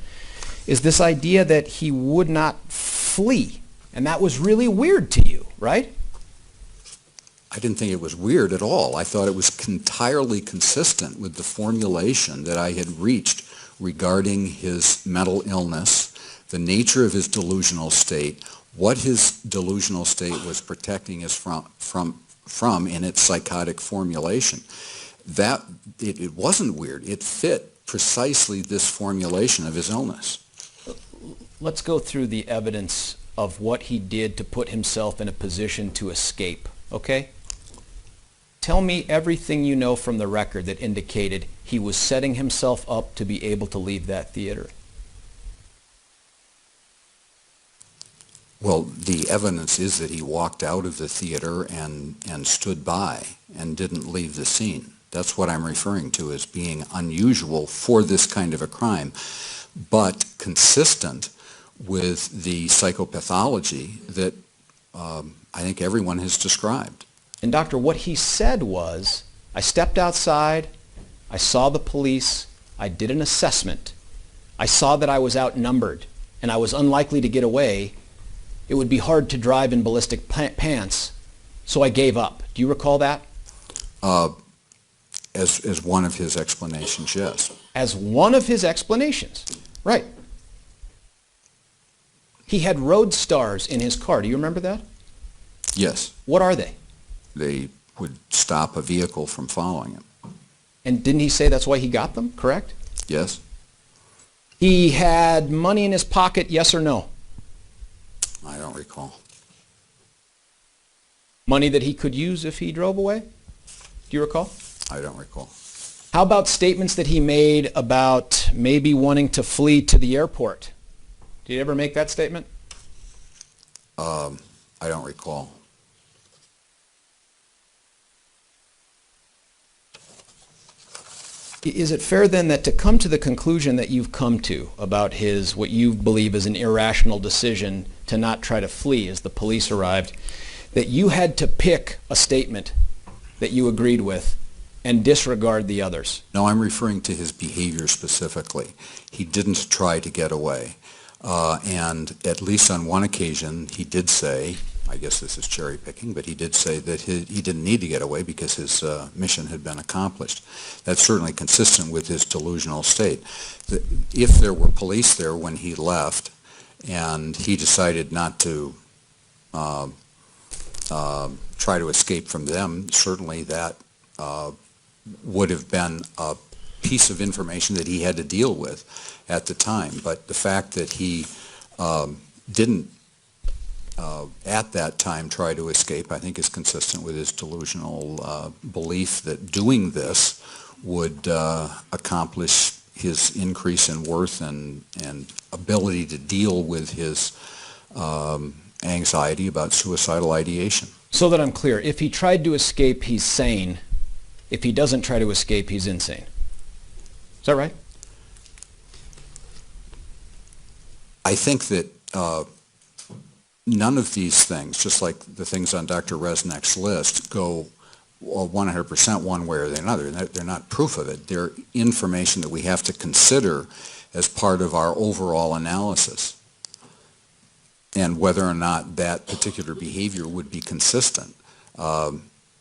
Speaker 5: is this idea that he would not flee. And that was really weird to you, right?
Speaker 6: I didn't think it was weird at all. I thought it was entirely consistent with the formulation that I had reached regarding his mental illness, the nature of his delusional state, what his delusional state was protecting us from in its psychotic formulation. That it wasn't weird. It fit precisely this formulation of his illness.
Speaker 5: Let's go through the evidence of what he did to put himself in a position to escape, okay? Tell me everything you know from the record that indicated he was setting himself up to be able to leave that theater.
Speaker 6: Well, the evidence is that he walked out of the theater and stood by and didn't leave the scene. That's what I'm referring to as being unusual for this kind of a crime, but consistent with the psychopathology that I think everyone has described.
Speaker 5: And doctor, what he said was, I stepped outside, I saw the police, I did an assessment, I saw that I was outnumbered and I was unlikely to get away. It would be hard to drive in ballistic pants, so I gave up. Do you recall that?
Speaker 6: As one of his explanations, yes.
Speaker 5: As one of his explanations, right. He had road stars in his car. Do you remember that?
Speaker 6: Yes.
Speaker 5: What are they?
Speaker 6: They would stop a vehicle from following him.
Speaker 5: And didn't he say that's why he got them, correct?
Speaker 6: Yes.
Speaker 5: He had money in his pocket, yes or no?
Speaker 6: I don't recall.
Speaker 5: Money that he could use if he drove away? Do you recall?
Speaker 6: I don't recall.
Speaker 5: How about statements that he made about maybe wanting to flee to the airport? Did he ever make that statement?
Speaker 6: I don't recall.
Speaker 5: Is it fair then that to come to the conclusion that you've come to about his, what you believe is an irrational decision to not try to flee as the police arrived, that you had to pick a statement that you agreed with and disregard the others?
Speaker 6: No, I'm referring to his behavior specifically. He didn't try to get away. And at least on one occasion, he did say, I guess this is cherry picking, but he did say that he didn't need to get away because his mission had been accomplished. That's certainly consistent with his delusional state. If there were police there when he left and he decided not to try to escape from them, certainly that would have been a piece of information that he had to deal with at the time. But the fact that he didn't at that time try to escape, I think is consistent with his delusional belief that doing this would accomplish his increase in worth and ability to deal with his anxiety about suicidal ideation.
Speaker 5: So that I'm clear, if he tried to escape, he's sane. If he doesn't try to escape, he's insane. Is that right?
Speaker 6: I think that none of these things, just like the things on Dr. Resnick's list, go 100% one way or the other. They're not proof of it. They're information that we have to consider as part of our overall analysis, and whether or not that particular behavior would be consistent.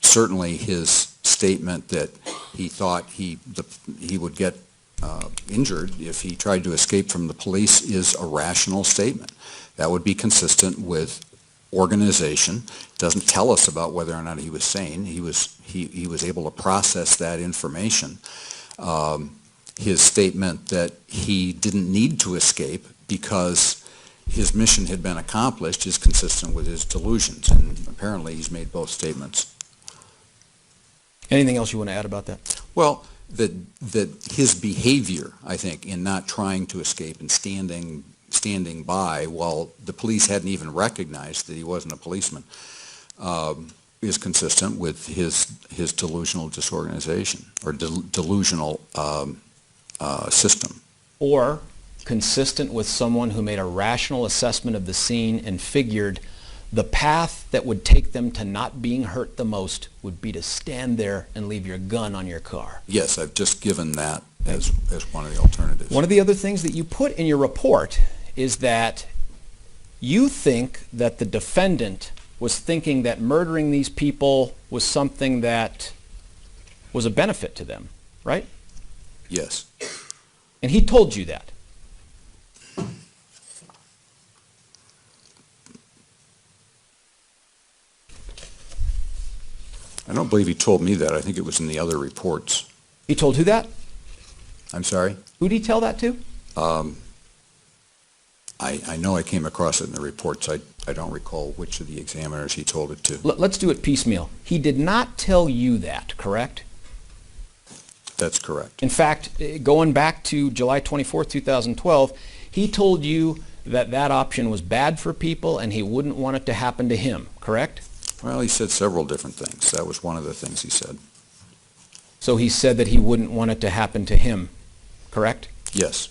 Speaker 6: Certainly his statement that he thought he would get injured if he tried to escape from the police is a rational statement. That would be consistent with organization. It doesn't tell us about whether or not he was sane. He was able to process that information. His statement that he didn't need to escape because his mission had been accomplished is consistent with his delusions, and apparently he's made both statements.
Speaker 5: Anything else you want to add about that?
Speaker 6: Well, that his behavior, I think, in not trying to escape and standing standing by while the police hadn't even recognized that he wasn't a policeman, is consistent with his delusional disorganization or delusional system.
Speaker 5: Or consistent with someone who made a rational assessment of the scene and figured the path that would take them to not being hurt the most would be to stand there and leave your gun on your car.
Speaker 6: Yes, I've just given that as one of the alternatives.
Speaker 5: One of the other things that you put in your report is that you think that the defendant was thinking that murdering these people was something that was a benefit to them, right?
Speaker 6: Yes.
Speaker 5: And he told you that.
Speaker 6: I don't believe he told me that. I think it was in the other reports.
Speaker 5: He told who that?
Speaker 6: I'm sorry?
Speaker 5: Who did he tell that to?
Speaker 6: I know I came across it in the reports. I don't recall which of the examiners he told it to.
Speaker 5: Let's do it piecemeal. He did not tell you that, correct?
Speaker 6: That's correct.
Speaker 5: In fact, going back to July 24th, 2012, he told you that that option was bad for people and he wouldn't want it to happen to him, correct?
Speaker 6: Well, he said several different things. That was one of the things he said.
Speaker 5: So he said that he wouldn't want it to happen to him, correct?
Speaker 6: Yes.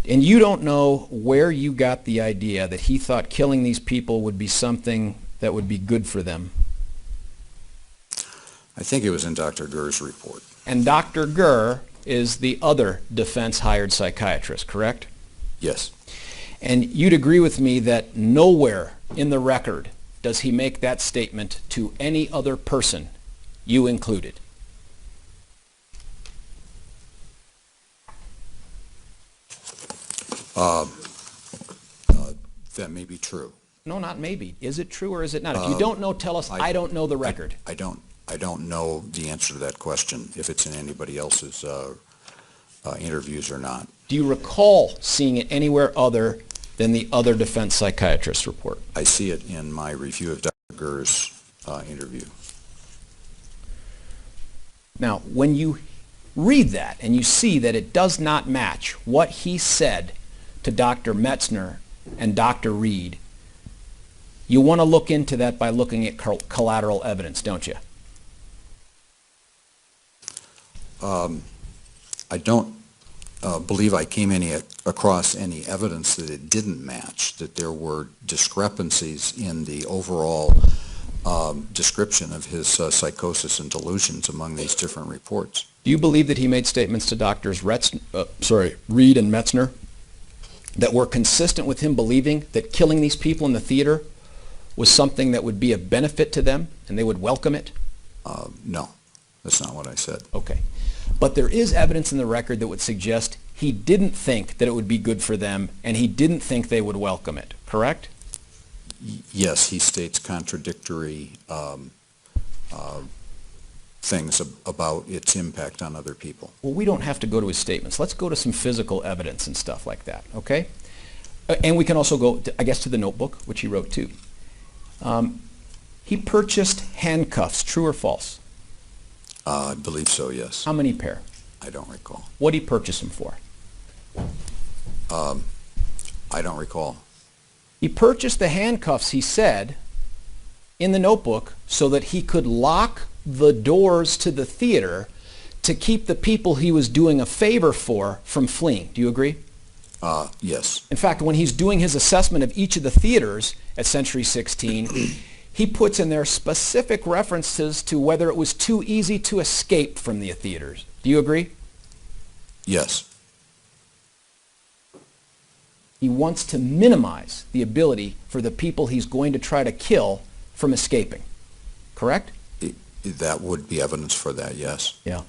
Speaker 5: And you don't know where you got the idea that he thought killing these people would be something that would be good for them.
Speaker 6: I think it was in Dr. Gurr's report.
Speaker 5: And Dr. Gurr is the other defense-hired psychiatrist, correct?
Speaker 6: Yes.
Speaker 5: And you'd agree with me that nowhere in the record does he make that statement to any other person, you included.
Speaker 6: That may be true.
Speaker 5: No, not maybe. Is it true or is it not? If you don't know, tell us, I don't know the record.
Speaker 6: I don't know the answer to that question, if it's in anybody else's interviews or not.
Speaker 5: Do you recall seeing it anywhere other than the other defense psychiatrist report?
Speaker 6: I see it in my review of Dr. Gurr's interview.
Speaker 5: Now, when you read that and you see that it does not match what he said to Dr. Metzner and Dr. Reed, you want to look into that by looking at collateral evidence, don't you?
Speaker 6: I don't believe I came across any evidence that it didn't match, that there were discrepancies in the overall description of his psychosis and delusions among these different reports.
Speaker 5: Do you believe that he made statements to Drs. Reed and Metzner that were consistent with him believing that killing these people in the theater was something that would be a benefit to them and they would welcome it?
Speaker 6: No, that's not what I said.
Speaker 5: Okay. But there is evidence in the record that would suggest he didn't think that it would be good for them and he didn't think they would welcome it, correct?
Speaker 6: Yes, he states contradictory things about its impact on other people.
Speaker 5: Well, we don't have to go to his statements. Let's go to some physical evidence and stuff like that, okay? And we can also go, I guess, to the notebook, which he wrote too. He purchased handcuffs, true or false?
Speaker 6: I believe so, yes.
Speaker 5: How many pair?
Speaker 6: I don't recall.
Speaker 5: What did he purchase them for?
Speaker 6: I don't recall.
Speaker 5: He purchased the handcuffs, he said, in the notebook so that he could lock the doors to the theater to keep the people he was doing a favor for from fleeing. Do you agree?
Speaker 6: Yes.
Speaker 5: In fact, when he's doing his assessment of each of the theaters at Century 16, he puts in there specific references to whether it was too easy to escape from the theaters. Do you agree?
Speaker 6: Yes.
Speaker 5: He wants to minimize the ability for the people he's going to try to kill from escaping. Correct?
Speaker 6: That would be evidence for that, yes.
Speaker 5: Yeah.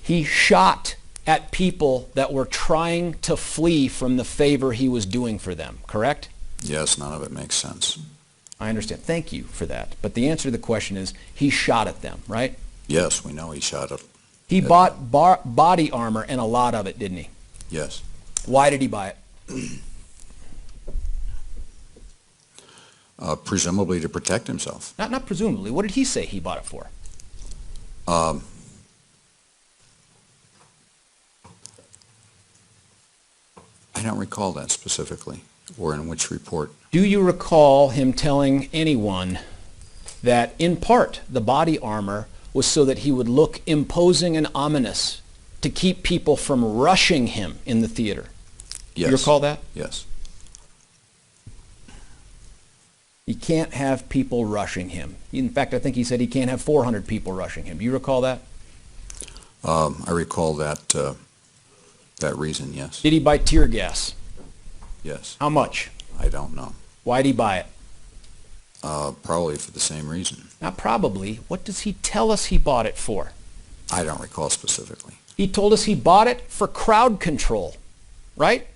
Speaker 5: He shot at people that were trying to flee from the favor he was doing for them. Correct?
Speaker 6: Yes, none of it makes sense.
Speaker 5: I understand. Thank you for that. But the answer to the question is he shot at them, right?
Speaker 6: Yes, we know he shot at.
Speaker 5: He bought body armor and a lot of it, didn't he?
Speaker 6: Yes.
Speaker 5: Why did he buy it?
Speaker 6: Presumably to protect himself.
Speaker 5: Not presumably. What did he say he bought it for?
Speaker 6: I don't recall that specifically, or in which report.
Speaker 5: Do you recall him telling anyone that, in part, the body armor was so that he would look imposing and ominous to keep people from rushing him in the theater?
Speaker 6: Yes.
Speaker 5: You recall that?
Speaker 6: Yes.
Speaker 5: He can't have people rushing him. In fact, I think he said he can't have 400 people rushing him. Do you recall that?
Speaker 6: I recall that, that reason, yes.
Speaker 5: Did he buy tear gas?
Speaker 6: Yes.
Speaker 5: How much?
Speaker 6: I don't know.
Speaker 5: Why'd he buy it?
Speaker 6: Probably for the same reason.
Speaker 5: Not probably. What does he tell us he bought it for?
Speaker 6: I don't recall specifically.
Speaker 5: He told us he bought it for crowd control, right?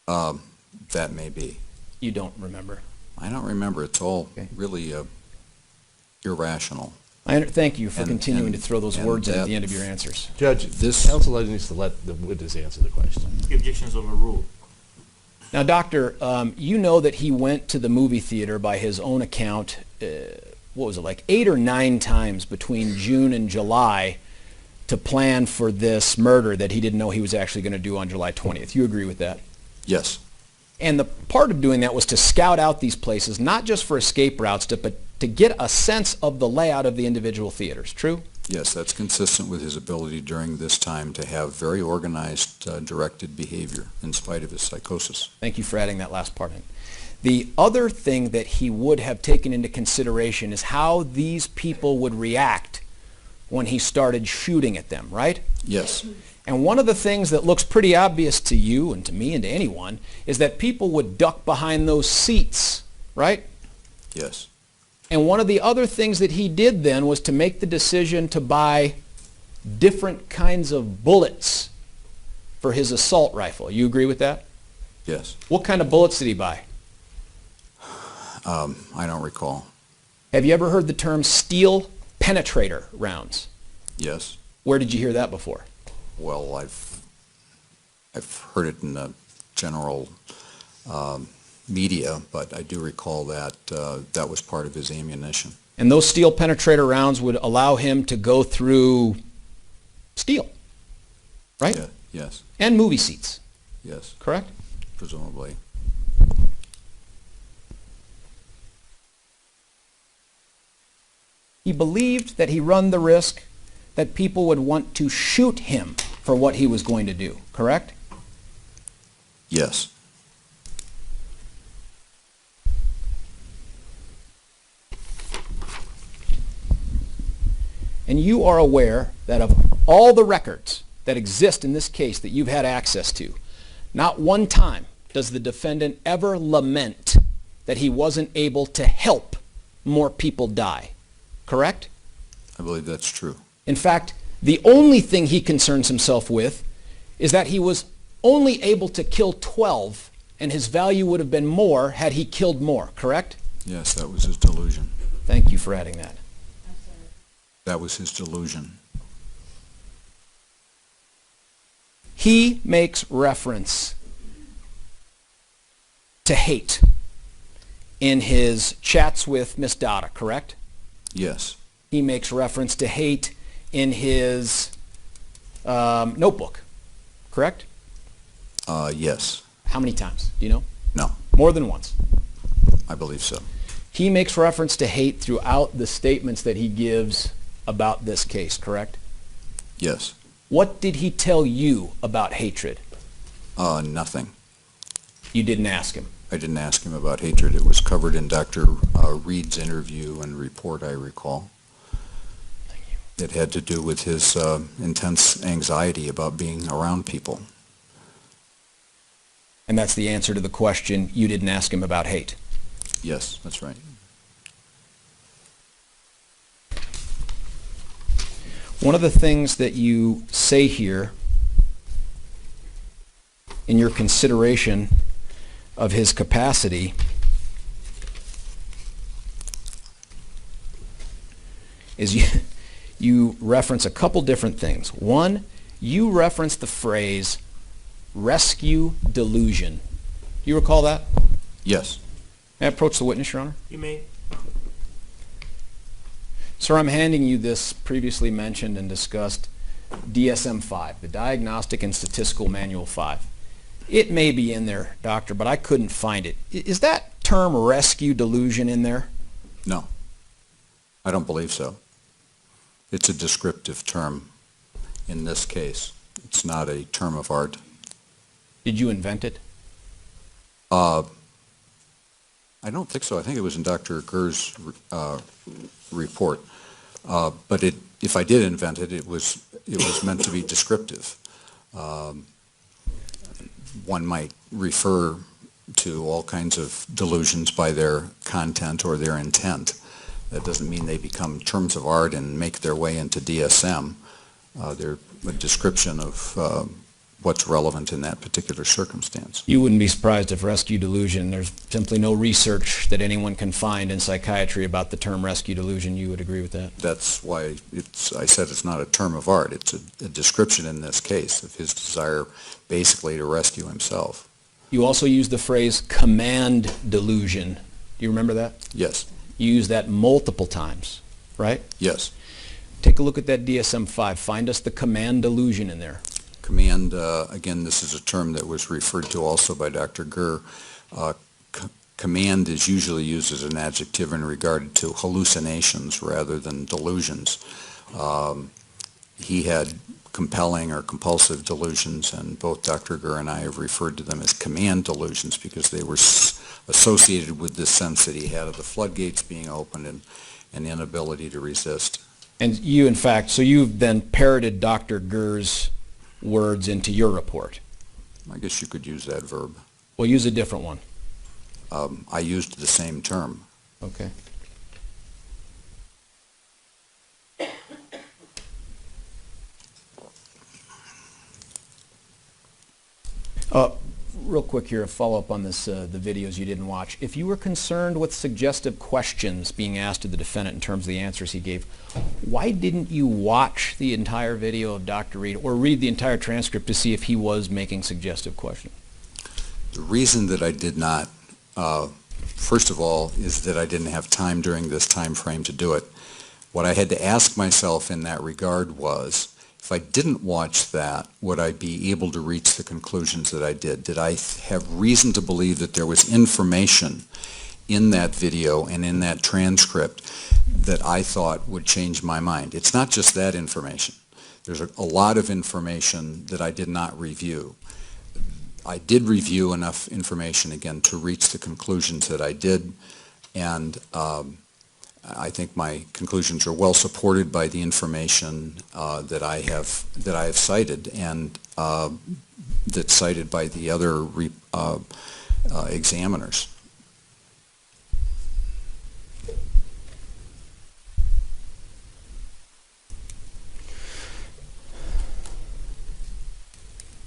Speaker 6: That may be.
Speaker 5: You don't remember.
Speaker 6: I don't remember. It's all
Speaker 5: Okay.
Speaker 6: really irrational.
Speaker 5: Thank you for
Speaker 6: And-
Speaker 5: continuing
Speaker 6: and-
Speaker 5: to throw those
Speaker 6: and
Speaker 5: words in at the
Speaker 6: that-
Speaker 5: end of your answers.
Speaker 2: Judge,
Speaker 6: This-
Speaker 2: counsel needs to let the witness answer the question.
Speaker 1: The objection's overruled.
Speaker 5: Now, Doctor, you know that he went to the movie theater by his own account, what was it, like 8 or 9 times between June and July to plan for this murder that he didn't know he was actually going to do on July 20th. You agree with that?
Speaker 6: Yes.
Speaker 5: And the part of doing that was to scout out these places, not just for escape routes, but to get a sense of the layout of the individual theaters. True?
Speaker 6: Yes, that's consistent with his ability during this time to have very organized, directed behavior in spite of his psychosis.
Speaker 5: Thank you for adding that last part in. The other thing that he would have taken into consideration is how these people would react when he started shooting at them, right?
Speaker 6: Yes.
Speaker 5: And one of the things that looks pretty obvious to you and to me and to anyone is that people would duck behind those seats, right?
Speaker 6: Yes.
Speaker 5: And one of the other things that he did then was to make the decision to buy different kinds of bullets for his assault rifle. You agree with that?
Speaker 6: Yes.
Speaker 5: What kind of bullets did he buy?
Speaker 6: I don't recall.
Speaker 5: Have you ever heard the term steel penetrator rounds?
Speaker 6: Yes.
Speaker 5: Where did you hear that before?
Speaker 6: Well, I've heard it in the general media, but I do recall that that was part of his ammunition.
Speaker 5: And those steel penetrator rounds would allow him to go through steel, right?
Speaker 6: Yeah. Yes.
Speaker 5: And movie seats,
Speaker 6: Yes.
Speaker 5: correct?
Speaker 6: Presumably.
Speaker 5: He believed that he run the risk that people would want to shoot him for what he was going to do, correct?
Speaker 6: Yes.
Speaker 5: And you are aware that of all the records that exist in this case that you've had access to, not one time does the defendant ever lament that he wasn't able to help more people die, correct?
Speaker 6: I believe that's true.
Speaker 5: In fact, the only thing he concerns himself with is that he was only able to kill 12 and his value would have been more had he killed more, correct?
Speaker 6: Yes, that was his delusion.
Speaker 5: Thank you for adding that.
Speaker 6: That was his delusion.
Speaker 5: He makes reference to hate in his chats with Miss Dada, correct?
Speaker 6: Yes.
Speaker 5: He makes reference to hate in his notebook, correct?
Speaker 6: Yes.
Speaker 5: How many times? Do you know?
Speaker 6: No,
Speaker 5: More than once.
Speaker 6: I believe so.
Speaker 5: He makes reference to hate throughout the statements that he gives about this case, correct?
Speaker 6: Yes.
Speaker 5: What did he tell you about hatred?
Speaker 6: Nothing.
Speaker 5: You didn't ask him.
Speaker 6: I didn't ask him about hatred. It was covered in Dr. Reed's interview and report, I recall. It had to do with his intense anxiety about being around people.
Speaker 5: And that's the answer to the question, you didn't ask him about hate.
Speaker 6: Yes, that's right.
Speaker 5: One of the things that you say here in your consideration of his capacity is you reference a couple different things. One, you reference the phrase rescue delusion. Do you recall that?
Speaker 6: Yes.
Speaker 5: May I approach the witness, Your Honor?
Speaker 1: You may.
Speaker 5: Sir, I'm handing you this previously mentioned and discussed DSM-5, the Diagnostic and Statistical Manual 5. It may be in there, doctor, but I couldn't find it. Is that term rescue delusion in there?
Speaker 6: No, I don't believe so. It's a descriptive term in this case. It's not a term of art.
Speaker 5: Did you invent it?
Speaker 6: I don't think so. I think it was in Dr. Gurr's report. But if I did invent it, it was meant to be descriptive. One might refer to all kinds of delusions by their content or their intent. That doesn't mean they become terms of art and make their way into DSM. They're a description of what's relevant in that particular circumstance.
Speaker 5: You wouldn't be surprised if rescue delusion, there's simply no research that anyone can find in psychiatry about the term rescue delusion. You would agree with that?
Speaker 6: That's why I said it's not a term of art. It's a description in this case of his desire basically to rescue himself.
Speaker 5: You also use the phrase command delusion. Do you remember that?
Speaker 6: Yes.
Speaker 5: You use that multiple times, right?
Speaker 6: Yes.
Speaker 5: Take a look at that DSM-5. Find us the command delusion in there.
Speaker 6: Command, again, this is a term that was referred to also by Dr. Gurr. Command is usually used as an adjective in regard to hallucinations rather than delusions. He had compelling or compulsive delusions, and both Dr. Gurr and I have referred to them as command delusions because they were associated with this sense that he had of the floodgates being opened and an inability to resist.
Speaker 5: And you, in fact, so you've then parroted Dr. Gurr's words into your report.
Speaker 6: I guess you could use that verb.
Speaker 5: Well, use a different one.
Speaker 6: I used the same term.
Speaker 5: Okay. Real quick here, a follow-up on this, the videos you didn't watch. If you were concerned with suggestive questions being asked of the defendant in terms of the answers he gave, why didn't you watch the entire video of Dr. Reed or read the entire transcript to see if he was making suggestive questions?
Speaker 6: The reason that I did not, first of all, is that I didn't have time during this time frame to do it. What I had to ask myself in that regard was, if I didn't watch that, would I be able to reach the conclusions that I did? Did I have reason to believe that there was information in that video and in that transcript that I thought would change my mind? It's not just that information. There's a lot of information that I did not review. I did review enough information, again, to reach the conclusions that I did, and I think my conclusions are well supported by the information that I have cited and that's cited by the other examiners.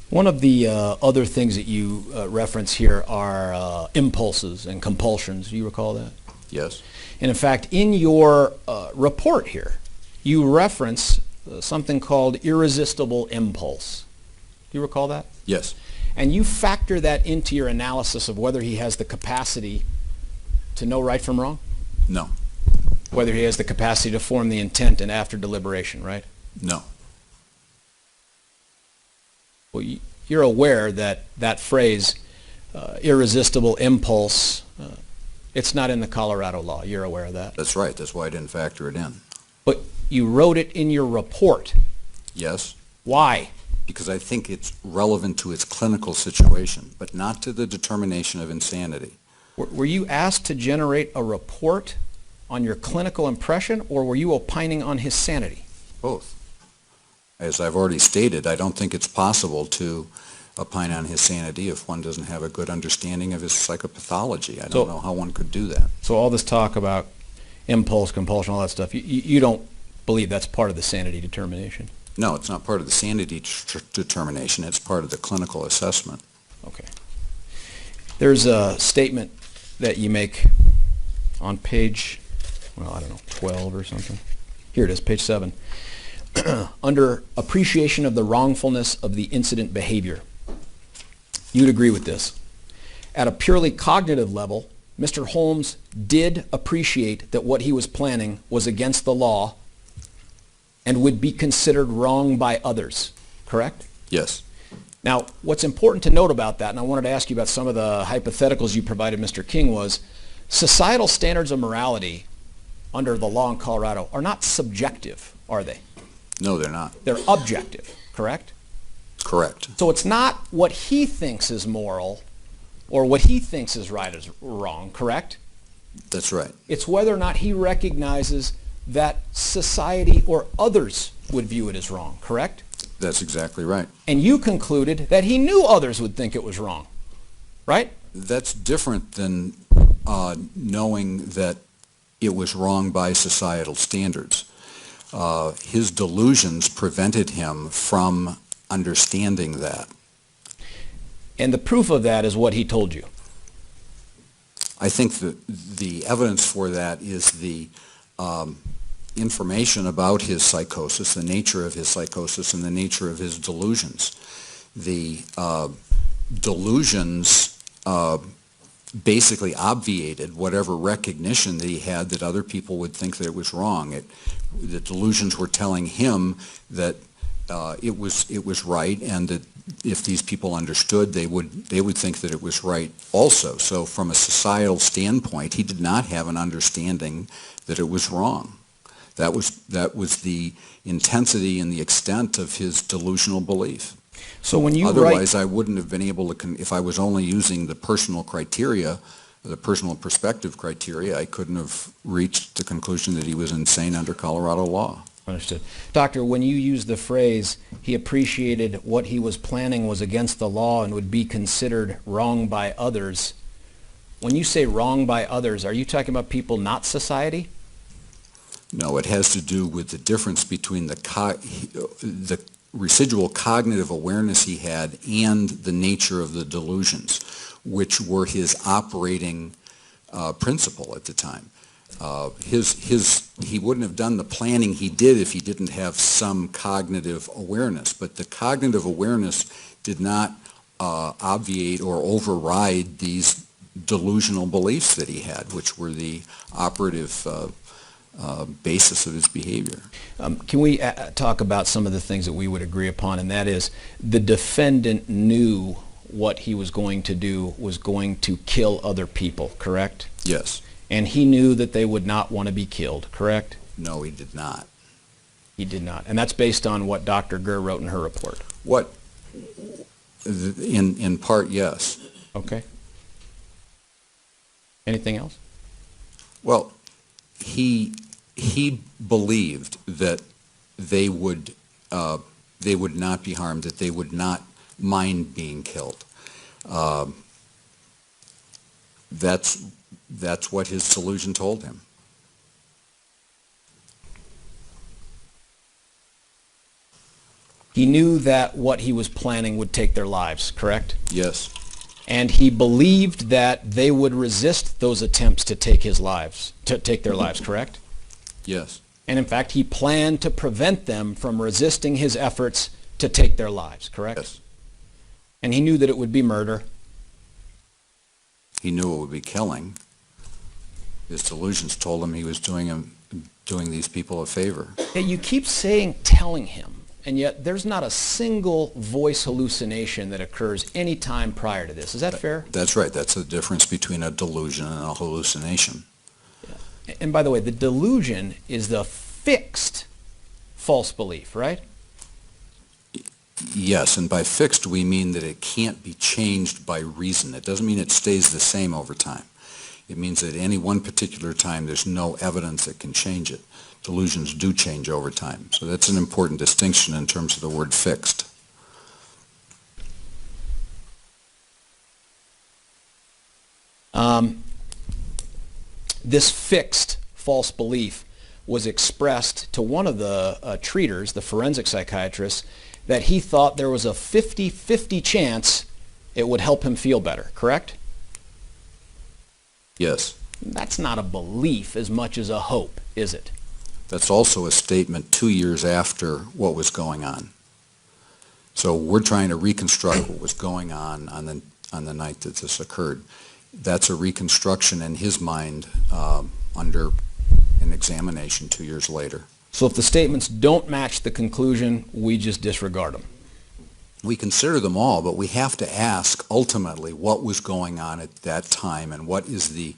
Speaker 5: One of the other things that you reference here are impulses and compulsions. Do you recall that?
Speaker 6: Yes.
Speaker 5: And in fact, in your report here, you reference something called irresistible impulse. Do you recall that?
Speaker 6: Yes.
Speaker 5: And you factor that into your analysis of whether he has the capacity to know right from wrong?
Speaker 6: No.
Speaker 5: Whether he has the capacity to form the intent and after deliberation, right?
Speaker 6: No.
Speaker 5: Well, you're aware that that phrase, irresistible impulse, it's not in the Colorado law. You're aware of that?
Speaker 6: That's right. That's why I didn't factor it in.
Speaker 5: But you wrote it in your report.
Speaker 6: Yes.
Speaker 5: Why?
Speaker 6: Because I think it's relevant to its clinical situation, but not to the determination of insanity.
Speaker 5: Were you asked to generate a report on your clinical impression, or were you opining on his sanity?
Speaker 6: Both. As I've already stated, I don't think it's possible to opine on his sanity if one doesn't have a good understanding of his psychopathology. I don't know how one could do that.
Speaker 5: So all this talk about impulse, compulsion, all that stuff, you don't believe that's part of the sanity determination?
Speaker 6: No, it's not part of the sanity determination. It's part of the clinical assessment.
Speaker 5: Okay. There's a statement that you make on page, well, I don't know, 12 or something. Here it is, page 7. Under appreciation of the wrongfulness of the incident behavior. You'd agree with this. At a purely cognitive level, Mr. Holmes did appreciate that what he was planning was against the law and would be considered wrong by others, correct?
Speaker 6: Yes.
Speaker 5: Now, what's important to note about that, and I wanted to ask you about some of the hypotheticals you provided, Mr. King, was societal standards of morality under the law in Colorado are not subjective, are they?
Speaker 6: No, they're not.
Speaker 5: They're objective, correct?
Speaker 6: Correct.
Speaker 5: So it's not what he thinks is moral or what he thinks is right is wrong, correct?
Speaker 6: That's right.
Speaker 5: It's whether or not he recognizes that society or others would view it as wrong, correct?
Speaker 6: That's exactly right.
Speaker 5: And you concluded that he knew others would think it was wrong, right?
Speaker 6: That's different than knowing that it was wrong by societal standards. His delusions prevented him from understanding that.
Speaker 5: And the proof of that is what he told you.
Speaker 6: I think that the evidence for that is the information about his psychosis, the nature of his psychosis, and the nature of his delusions. The delusions basically obviated whatever recognition that he had that other people would think that it was wrong. The delusions were telling him that it was right, and that if these people understood, they would think that it was right also. So from a societal standpoint, he did not have an understanding that it was wrong. That was the intensity and the extent of his delusional belief.
Speaker 5: So when you
Speaker 6: Otherwise, I wouldn't have been able to, if I was only using the personal criteria, the personal perspective criteria, I couldn't have reached the conclusion that he was insane under Colorado law.
Speaker 5: Understood. Doctor, when you use the phrase, he appreciated what he was planning was against the law and would be considered wrong by others, when you say wrong by others, are you talking about people not society?
Speaker 6: No, it has to do with the difference between the residual cognitive awareness he had and the nature of the delusions, which were his operating principle at the time. He wouldn't have done the planning he did if he didn't have some cognitive awareness, but the cognitive awareness did not obviate or override these delusional beliefs that he had, which were the operative basis of his behavior.
Speaker 5: Can we talk about some of the things that we would agree upon, and that is the defendant knew what he was going to do was going to kill other people, correct?
Speaker 6: Yes.
Speaker 5: And he knew that they would not want to be killed, correct?
Speaker 6: No, he did not.
Speaker 5: He did not. And that's based on what Dr. Gurr wrote in her report.
Speaker 6: What? In part, yes.
Speaker 5: Okay. Anything else?
Speaker 6: Well, he believed that they would not be harmed, that they would not mind being killed. That's what his delusion told him.
Speaker 5: He knew that what he was planning would take their lives, correct?
Speaker 6: Yes.
Speaker 5: And he believed that they would resist those attempts to take their lives, correct?
Speaker 6: Yes.
Speaker 5: And in fact, he planned to prevent them from resisting his efforts to take their lives, correct?
Speaker 6: Yes.
Speaker 5: And he knew that it would be murder.
Speaker 6: He knew it would be killing. His delusions told him he was doing these people a favor.
Speaker 5: You keep saying telling him, and yet there's not a single voice hallucination that occurs any time prior to this. Is that fair?
Speaker 6: That's right. That's the difference between a delusion and a hallucination.
Speaker 5: Yeah. And by the way, the delusion is the fixed false belief, right?
Speaker 6: Yes, and by fixed we mean that it can't be changed by reason. It doesn't mean it stays the same over time. It means that at any one particular time there's no evidence that can change it. Delusions do change over time. So that's an important distinction in terms of the word fixed.
Speaker 5: This fixed false belief was expressed to one of the treaters, the forensic psychiatrist, that he thought there was a 50-50 chance it would help him feel better, correct?
Speaker 6: Yes.
Speaker 5: That's not a belief as much as a hope, is it?
Speaker 6: That's also a statement 2 years after what was going on. So we're trying to reconstruct what was going on the night that this occurred. That's a reconstruction in his mind under an examination 2 years later.
Speaker 5: So if the statements don't match the conclusion, we just disregard them.
Speaker 6: We consider them all, but we have to ask ultimately what was going on at that time and what is the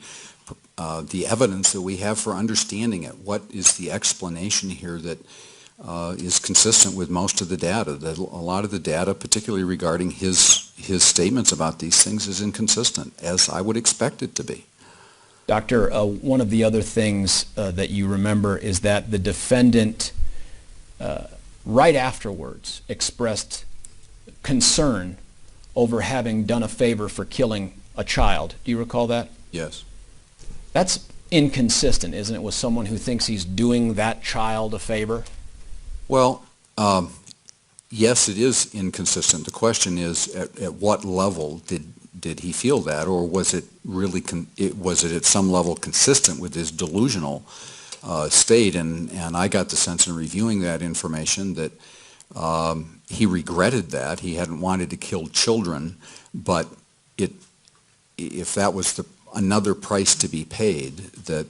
Speaker 6: evidence that we have for understanding it. What is the explanation here that is consistent with most of the data? That a lot of the data, particularly regarding his statements about these things, is inconsistent, as I would expect it to be.
Speaker 5: Doctor, one of the other things that you remember is that the defendant, right afterwards, expressed concern over having done a favor for killing a child. Do you recall that?
Speaker 6: Yes.
Speaker 5: That's inconsistent, isn't it, with someone who thinks he's doing that child a favor?
Speaker 6: Well, yes, it is inconsistent. The question is, at what level did he feel that, or was it really was it at some level consistent with his delusional state? And I got the sense in reviewing that information that he regretted that. He hadn't wanted to kill children, but if that was another price to be paid, that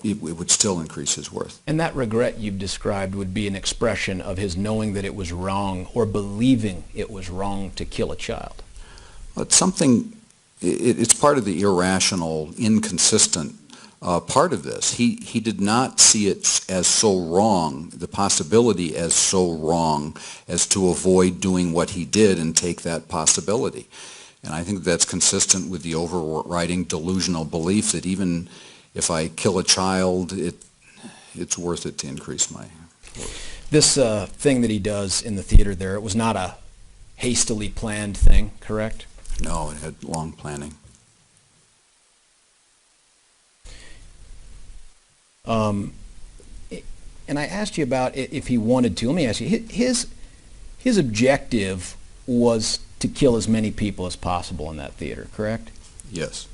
Speaker 6: it would still increase his worth.
Speaker 5: And that regret you've described would be an expression of his knowing that it was wrong or believing it was wrong to kill a child.
Speaker 6: It's something, it's part of the irrational, inconsistent part of this. He did not see it as so wrong, the possibility as so wrong, as to avoid doing what he did and take that possibility. And I think that's consistent with the overriding delusional belief that even if I kill a child, it's worth it to increase my worth.
Speaker 5: This thing that he does in the theater there, it was not a hastily planned thing, correct?
Speaker 6: No, it had long planning.
Speaker 5: And I asked you about if he wanted to. Let me ask you, his objective was to kill as many people as possible in that theater, correct?
Speaker 6: Yes.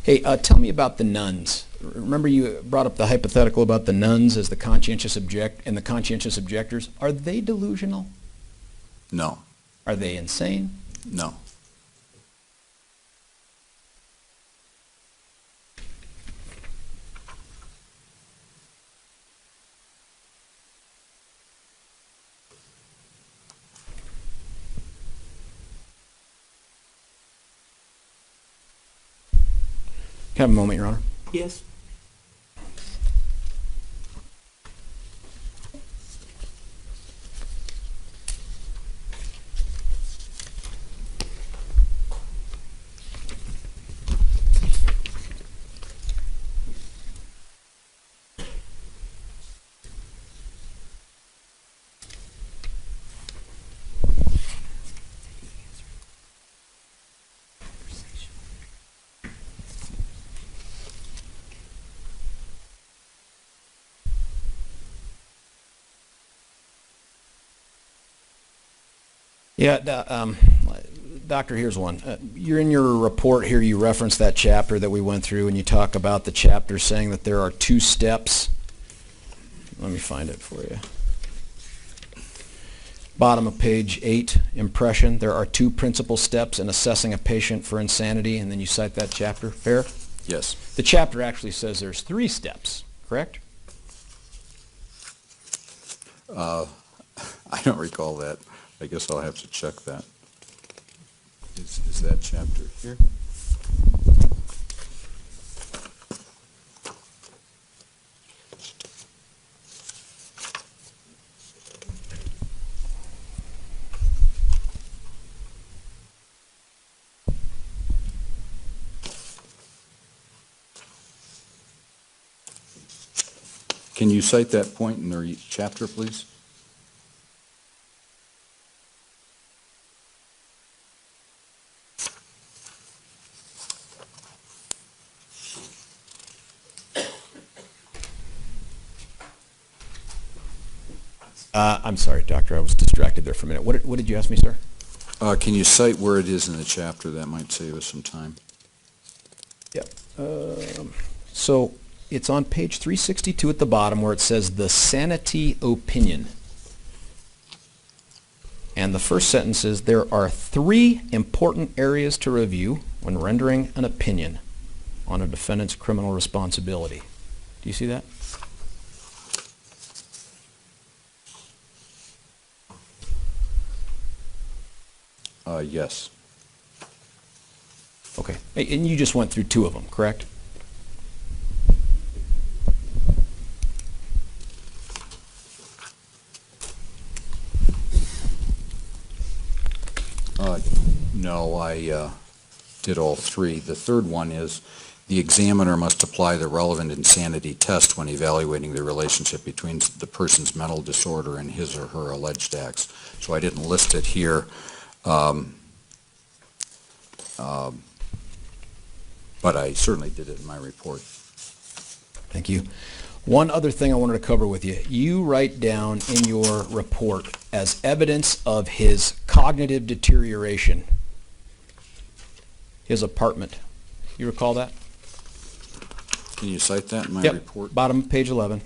Speaker 5: Hey, tell me about the nuns. Remember you brought up the hypothetical about the nuns as the conscientious objectors. Are they delusional?
Speaker 6: No.
Speaker 5: Are they insane?
Speaker 6: No.
Speaker 5: Can I have a moment, Your Honor?
Speaker 1: Yes.
Speaker 5: Yeah, Doctor, here's one. You're in your report here, you reference that chapter that we went through, and you talk about the chapter saying that there are 2 steps. Let me find it for you. Bottom of page 8, impression. There are 2 principal steps in assessing a patient for insanity, and then you cite that chapter. Fair?
Speaker 6: Yes.
Speaker 5: The chapter actually says there's 3 steps, correct?
Speaker 6: I don't recall that. I guess I'll have to check that. Is that chapter here? Can you cite that point in the chapter, please?
Speaker 5: I'm sorry, Doctor, I was distracted there for a minute. What did you ask me, sir?
Speaker 6: Can you cite where it is in the chapter? That might save us some time.
Speaker 5: Yep. So it's on page 362 at the bottom where it says the sanity opinion. And And the first sentence is, there are 3 important areas to review when rendering an opinion on a defendant's criminal responsibility. Do you see that?
Speaker 6: Yes.
Speaker 5: Okay. And you just went through 2 of them, correct?
Speaker 6: No, I did all 3. The third one is, the examiner must apply the relevant insanity test when evaluating the relationship between the person's mental disorder and his or her alleged acts. So I didn't list it here. But I certainly did it in my report.
Speaker 5: Thank you. One other thing I wanted to cover with you. You write down in your report as evidence of his cognitive deterioration, his apartment. You recall that?
Speaker 6: Can you cite that in my
Speaker 5: Yep.
Speaker 6: report?
Speaker 5: Bottom, page 11.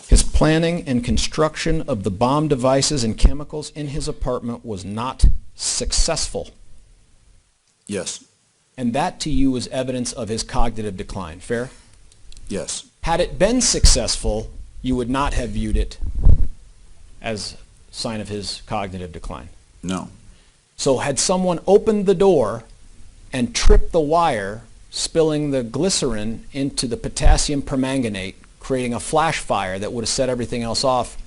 Speaker 5: His planning and construction of the bomb devices and chemicals in his apartment was not successful.
Speaker 6: Yes,
Speaker 5: And that to you was evidence of his cognitive decline. Fair?
Speaker 6: yes.
Speaker 5: Had it been successful, you would not have viewed it as a sign of his cognitive decline.
Speaker 6: No.
Speaker 5: So had someone opened the door and tripped the wire, spilling the glycerin into the potassium permanganate, creating a flash fire that would have set everything else off,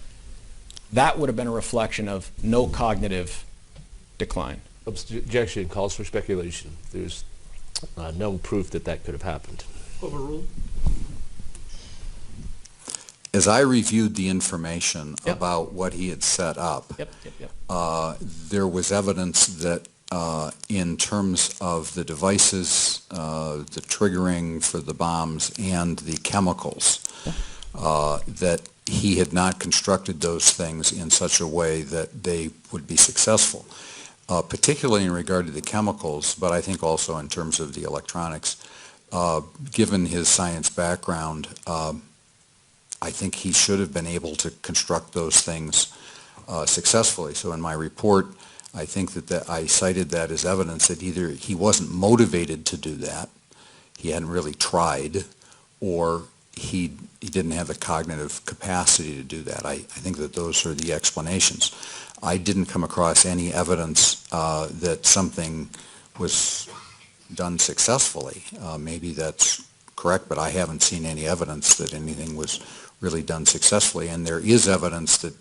Speaker 5: that would have been a reflection of no cognitive decline.
Speaker 2: Objection calls for speculation. There's no proof that that could have happened.
Speaker 1: Overruled.
Speaker 6: As I reviewed the information
Speaker 5: Yep.
Speaker 6: about what he had set up,
Speaker 5: Yep.
Speaker 6: there was evidence that in terms of the devices, the triggering for the bombs and the chemicals, that he had not constructed those things in such a way that they would be successful, particularly in regard to the chemicals, but I think also in terms of the electronics. Given his science background, I think he should have been able to construct those things successfully. So in my report, I think that I cited that as evidence that either he wasn't motivated to do that, he hadn't really tried, or he didn't have the cognitive capacity to do that. I think that those are the explanations. I didn't come across any evidence that something was done successfully. Maybe that's correct, but I haven't seen any evidence that anything was really done successfully, and there is evidence that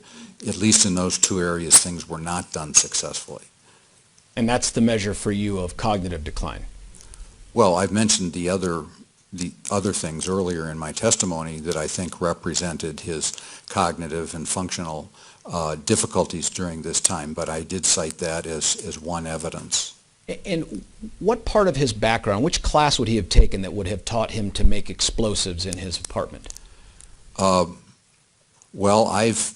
Speaker 6: at least in those 2 areas things were not done successfully.
Speaker 5: And that's the measure for you of cognitive decline.
Speaker 6: Well, I've mentioned the other things earlier in my testimony that I think represented his cognitive and functional difficulties during this time, but I did cite that as one evidence.
Speaker 5: And what part of his background, which class would he have taken that would have taught him to make explosives in his apartment?
Speaker 6: Well, I've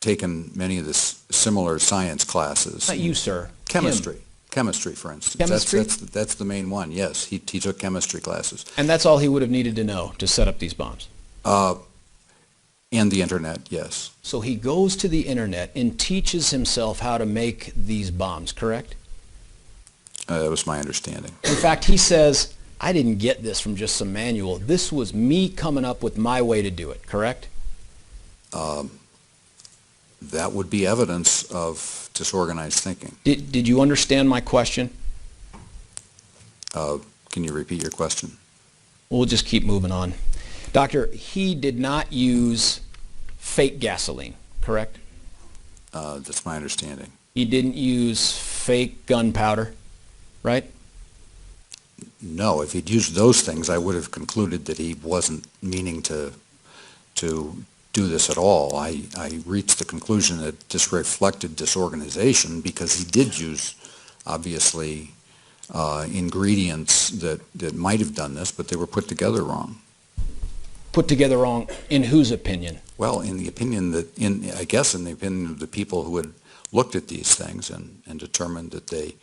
Speaker 6: taken many of the similar science classes.
Speaker 5: Not you, sir.
Speaker 6: Chemistry.
Speaker 5: Him.
Speaker 6: Chemistry, for instance.
Speaker 5: Chemistry?
Speaker 6: That's the main one, yes. He took chemistry classes.
Speaker 5: And that's all he would have needed to know to set up these bombs.
Speaker 6: And the internet, yes.
Speaker 5: So he goes to the internet and teaches himself how to make these bombs, correct?
Speaker 6: That was my understanding.
Speaker 5: In fact, he says, I didn't get this from just some manual. This was me coming up with my way to do it, correct?
Speaker 6: That would be evidence of disorganized thinking.
Speaker 5: Did you understand my question?
Speaker 6: Can you repeat your question?
Speaker 5: We'll just keep moving on. Doctor, he did not use fake gasoline, correct?
Speaker 6: That's my understanding.
Speaker 5: He didn't use fake gunpowder, right?
Speaker 6: No, if he'd used those things, I would have concluded that he wasn't meaning to do this at all. I reached the conclusion that this reflected disorganization because he did use, obviously, ingredients that might have done this, but they were put together wrong.
Speaker 5: Put together wrong in whose opinion?
Speaker 6: Well, in the opinion I guess in the opinion of the people who had looked at these things and determined that they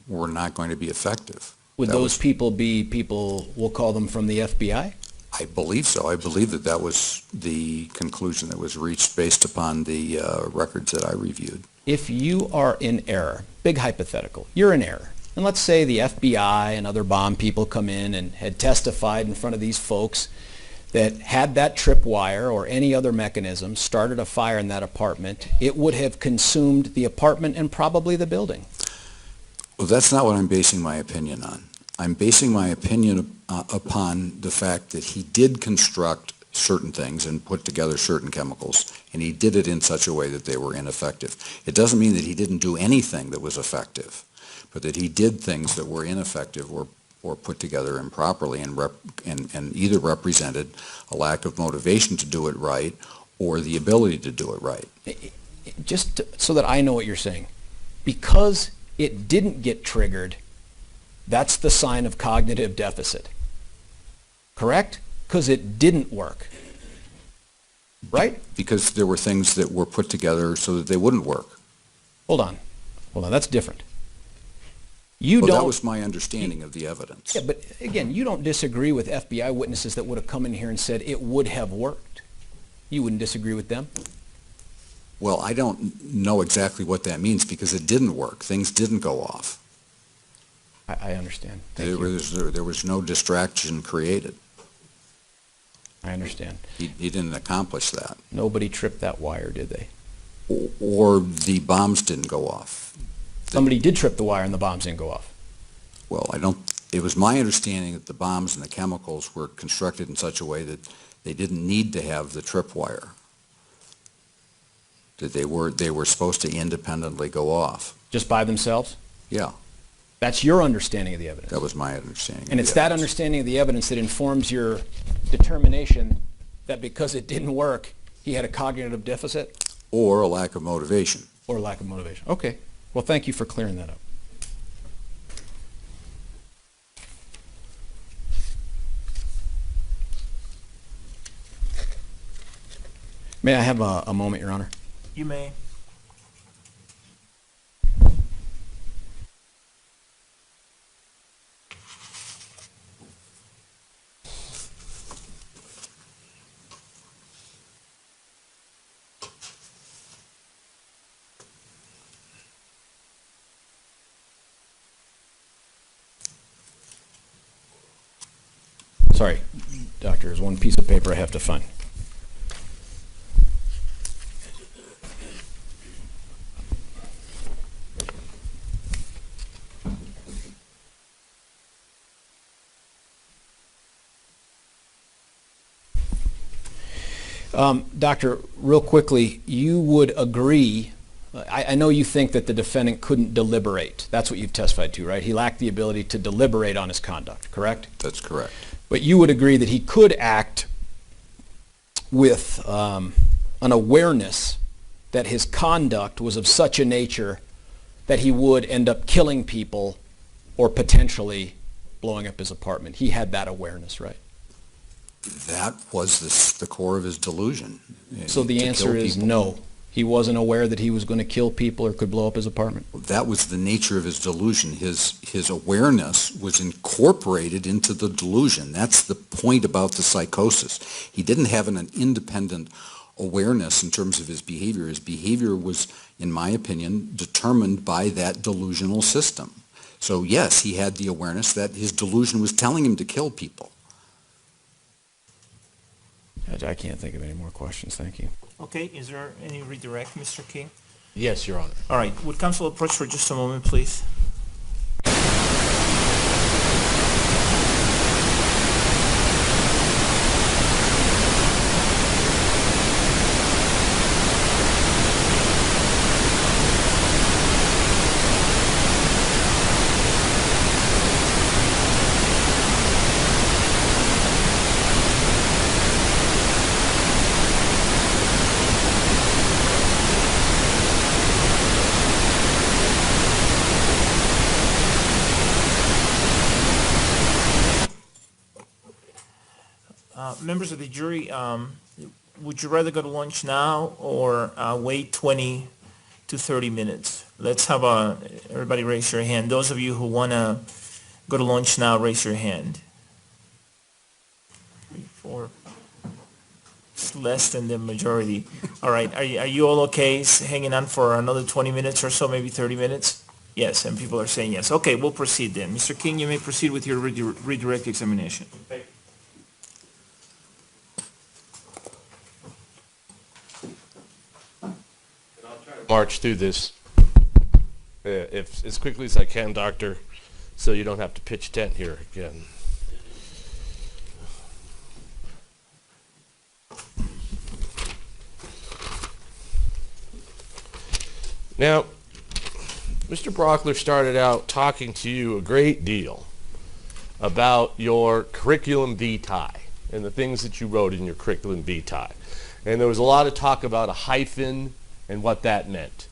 Speaker 6: were not going to be effective.
Speaker 5: Would those people be people, we'll call them from the FBI?
Speaker 6: I believe so. I believe that that was the conclusion that was reached based upon the records that I reviewed.
Speaker 5: If you are in error, big hypothetical, you're in error, and let's say the FBI and other bomb people come in and had testified in front of these folks that had that tripwire or any other mechanism started a fire in that apartment, it would have consumed the apartment and probably the building.
Speaker 6: Well, that's not what I'm basing my opinion on. I'm basing my opinion upon the fact that he did construct certain things and put together certain chemicals, and he did it in such a way that they were ineffective. It doesn't mean that he didn't do anything that was effective, but that he did things that were ineffective or put together improperly and either represented a lack of motivation to do it right or the ability to do it right.
Speaker 5: Just so that I know what you're saying, because it didn't get triggered, that's the sign of cognitive deficit. Correct? Because it didn't work. Right?
Speaker 6: Because there were things that were put together so that they wouldn't work.
Speaker 5: Hold on. That's different.
Speaker 6: That was my understanding of the evidence.
Speaker 5: Yeah, but again, you don't disagree with FBI witnesses that would have come in here and said it would have worked. You wouldn't disagree with them?
Speaker 6: Well, I don't know exactly what that means because it didn't work. Things didn't go off.
Speaker 5: I understand. Thank
Speaker 6: There was no distraction created.
Speaker 5: I understand.
Speaker 6: He didn't accomplish that.
Speaker 5: Nobody tripped that wire, did they?
Speaker 6: Or the bombs didn't go off.
Speaker 5: Somebody did trip the wire and the bombs didn't go off.
Speaker 6: Well, it was my understanding that the bombs and the chemicals were constructed in such a way that they didn't need to have the tripwire. That they were supposed to independently go off.
Speaker 5: Just by themselves?
Speaker 6: Yeah,
Speaker 5: That's your understanding of the evidence.
Speaker 6: that was my understanding.
Speaker 5: And it's that understanding of the evidence that informs your determination that because it didn't work, he had a cognitive deficit?
Speaker 6: Or a lack of motivation.
Speaker 5: Or lack of motivation. Okay. Well, thank you for clearing that up. May I have a moment, Your Honor?
Speaker 1: You may.
Speaker 5: Sorry, Doctor, there's one piece of paper I have to find. Doctor, real quickly, you would agree, I know you think that the defendant couldn't deliberate. That's what you've testified to, right? He lacked the ability to deliberate on his conduct, correct?
Speaker 6: That's correct.
Speaker 5: But you would agree that he could act with an awareness that his conduct was of such a nature that he would end up killing people or potentially blowing up his apartment. He had that awareness, right?
Speaker 6: That was the core of his delusion.
Speaker 5: So the
Speaker 6: to
Speaker 5: answer
Speaker 6: kill
Speaker 5: is
Speaker 6: people.
Speaker 5: no. He wasn't aware that he was going to kill people or could blow up his apartment?
Speaker 6: That was the nature of his delusion. His awareness was incorporated into the delusion. That's the point about the psychosis. He didn't have an independent awareness in terms of his behavior. His behavior was, in my opinion, determined by that delusional system. So yes, he had the awareness that his delusion was telling him to kill people.
Speaker 5: I can't think of any more questions. Thank you.
Speaker 1: Okay, is there any redirect, Mr. King?
Speaker 2: Yes, Your Honor.
Speaker 1: All right, would counsel approach for just a moment, please? Members of the jury, would you rather go to lunch now or wait 20 to 30 minutes? Let's have everybody raise your hand. Those of you who want to go to lunch now, raise your hand. 3, 4, much less than the majority. All right, are you all okay hanging on for another 20 minutes or so, maybe 30 minutes? Yes, and people are saying yes. Okay, we'll proceed then. Mr. King, you may proceed with your redirect examination.
Speaker 2: March through this if as quickly as I can, Doctor, so you don't have to pitch tent here again. Now, Mr. Brockler started out talking to you a great deal about your curriculum vitae and the things that you wrote in your curriculum vitae. And there was a lot of talk about a hyphen and what that meant.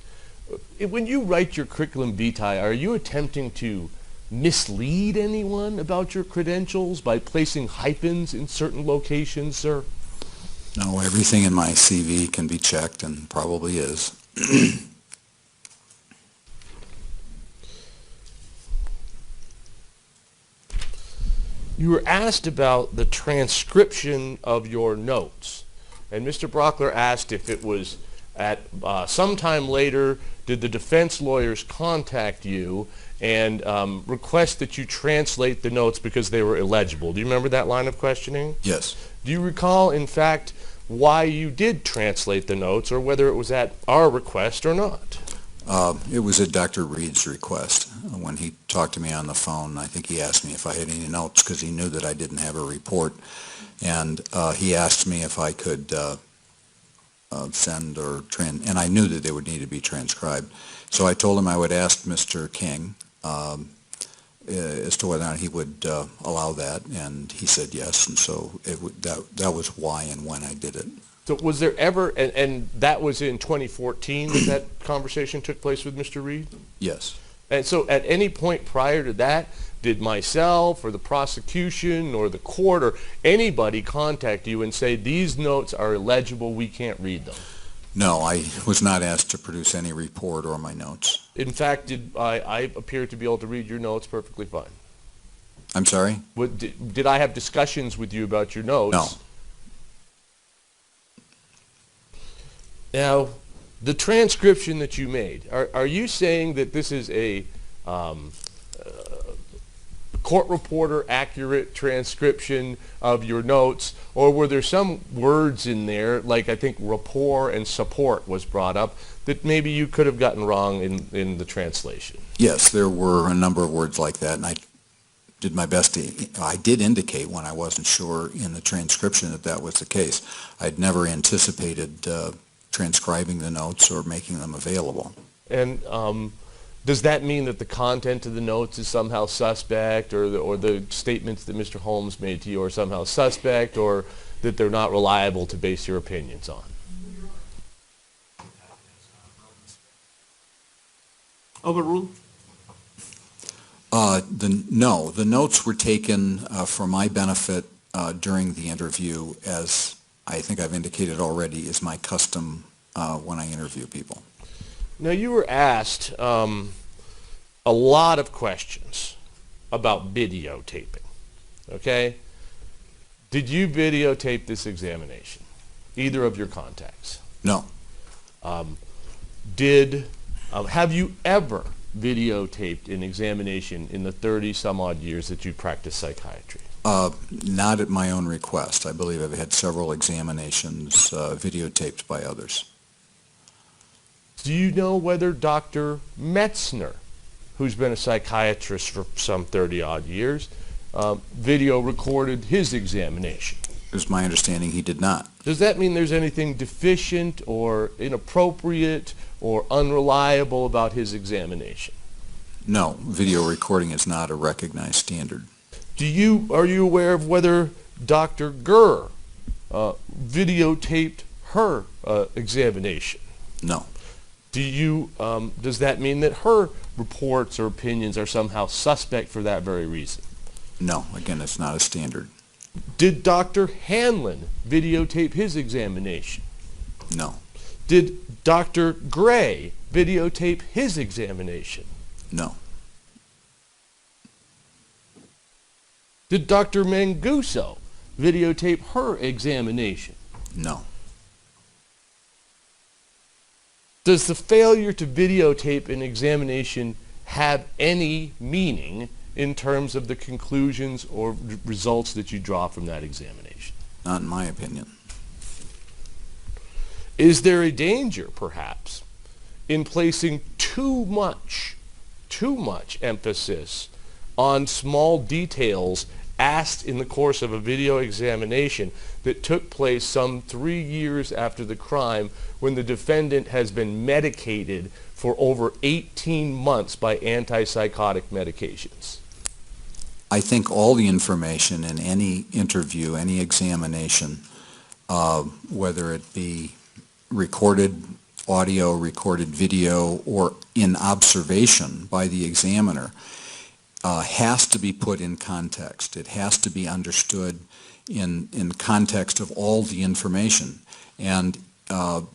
Speaker 2: When you write your curriculum vitae, are you attempting to mislead anyone about your credentials by placing hyphens in certain locations, sir?
Speaker 6: No, everything in my CV can be checked and probably is.
Speaker 2: You were asked about the transcription of your notes, and Mr. Brockler asked if it was at sometime later, did the defense lawyers contact you and request that you translate the notes because they were illegible? Do you remember that line of questioning?
Speaker 6: Yes.
Speaker 2: Do you recall, in fact, why you did translate the notes, or whether it was at our request or not?
Speaker 6: It was at Dr. Reed's request. When he talked to me on the phone, I think he asked me if I had any notes because he knew that I didn't have a report. And he asked me if I could send or and I knew that they would need to be transcribed. So I told him I would ask Mr. King as to whether or not he would allow that, and he said yes, and so that was why and when I did it.
Speaker 2: So was there ever, and that was in 2014 that conversation took place with Mr. Reed?
Speaker 6: Yes.
Speaker 2: And so at any point prior to that, did myself or the prosecution or the court or anybody contact you and say, these notes are illegible, we can't read them?
Speaker 6: No, I was not asked to produce any report or my notes.
Speaker 2: In fact, I appear to be able to read your notes perfectly fine.
Speaker 6: I'm sorry?
Speaker 2: Did I have discussions with you about your notes?
Speaker 6: No.
Speaker 2: Now, the transcription that you made, are you saying that this is a court reporter accurate transcription of your notes, or were there some words in there, like I think rapport and support was brought up, that maybe you could have gotten wrong in the translation?
Speaker 6: Yes, there were a number of words like that, and I did my best I did indicate when I wasn't sure in the transcription that that was the case. I'd never anticipated transcribing the notes or making them available.
Speaker 2: And does that mean that the content of the notes is somehow suspect, or the statements that Mr. Holmes made to you are somehow suspect, or that they're not reliable to base your opinions on?
Speaker 1: Overruled?
Speaker 6: No, the notes were taken for my benefit during the interview, as I think I've indicated already is my custom when I interview people.
Speaker 2: Now, you were asked a lot of questions about videotaping, okay? Did you videotape this examination, either of your contacts?
Speaker 6: No.
Speaker 2: Have you ever videotaped an examination in the 30-some-odd years that you practiced psychiatry?
Speaker 6: Not at my own request. I believe I've had several examinations videotaped by others.
Speaker 2: Do you know whether Dr. Metzner, who's been a psychiatrist for some 30-odd years, video recorded his examination?
Speaker 6: It was my understanding he did not.
Speaker 2: Does that mean there's anything deficient or inappropriate or unreliable about his examination?
Speaker 6: No, video recording is not a recognized standard.
Speaker 2: Are you aware of whether Dr. Gurr videotaped her examination?
Speaker 6: No.
Speaker 2: Does that mean that her reports or opinions are somehow suspect for that very reason?
Speaker 6: No, again, it's not a standard.
Speaker 2: Did Dr. Hanlon videotape his examination?
Speaker 6: No.
Speaker 2: Did Dr. Gray videotape his examination?
Speaker 6: No.
Speaker 2: Did Dr. Manguso videotape her examination?
Speaker 6: No.
Speaker 2: Does the failure to videotape an examination have any meaning in terms of the conclusions or results that you draw from that examination?
Speaker 6: Not in my opinion.
Speaker 2: Is there a danger, perhaps, in placing too much emphasis on small details asked in the course of a video examination that took place some 3 years after the crime, when the defendant has been medicated for over 18 months by antipsychotic medications?
Speaker 6: I think all the information in any interview, any examination, whether it be recorded audio, recorded video, or in observation by the examiner, has to be put in context. It has to be understood in context of all the information. And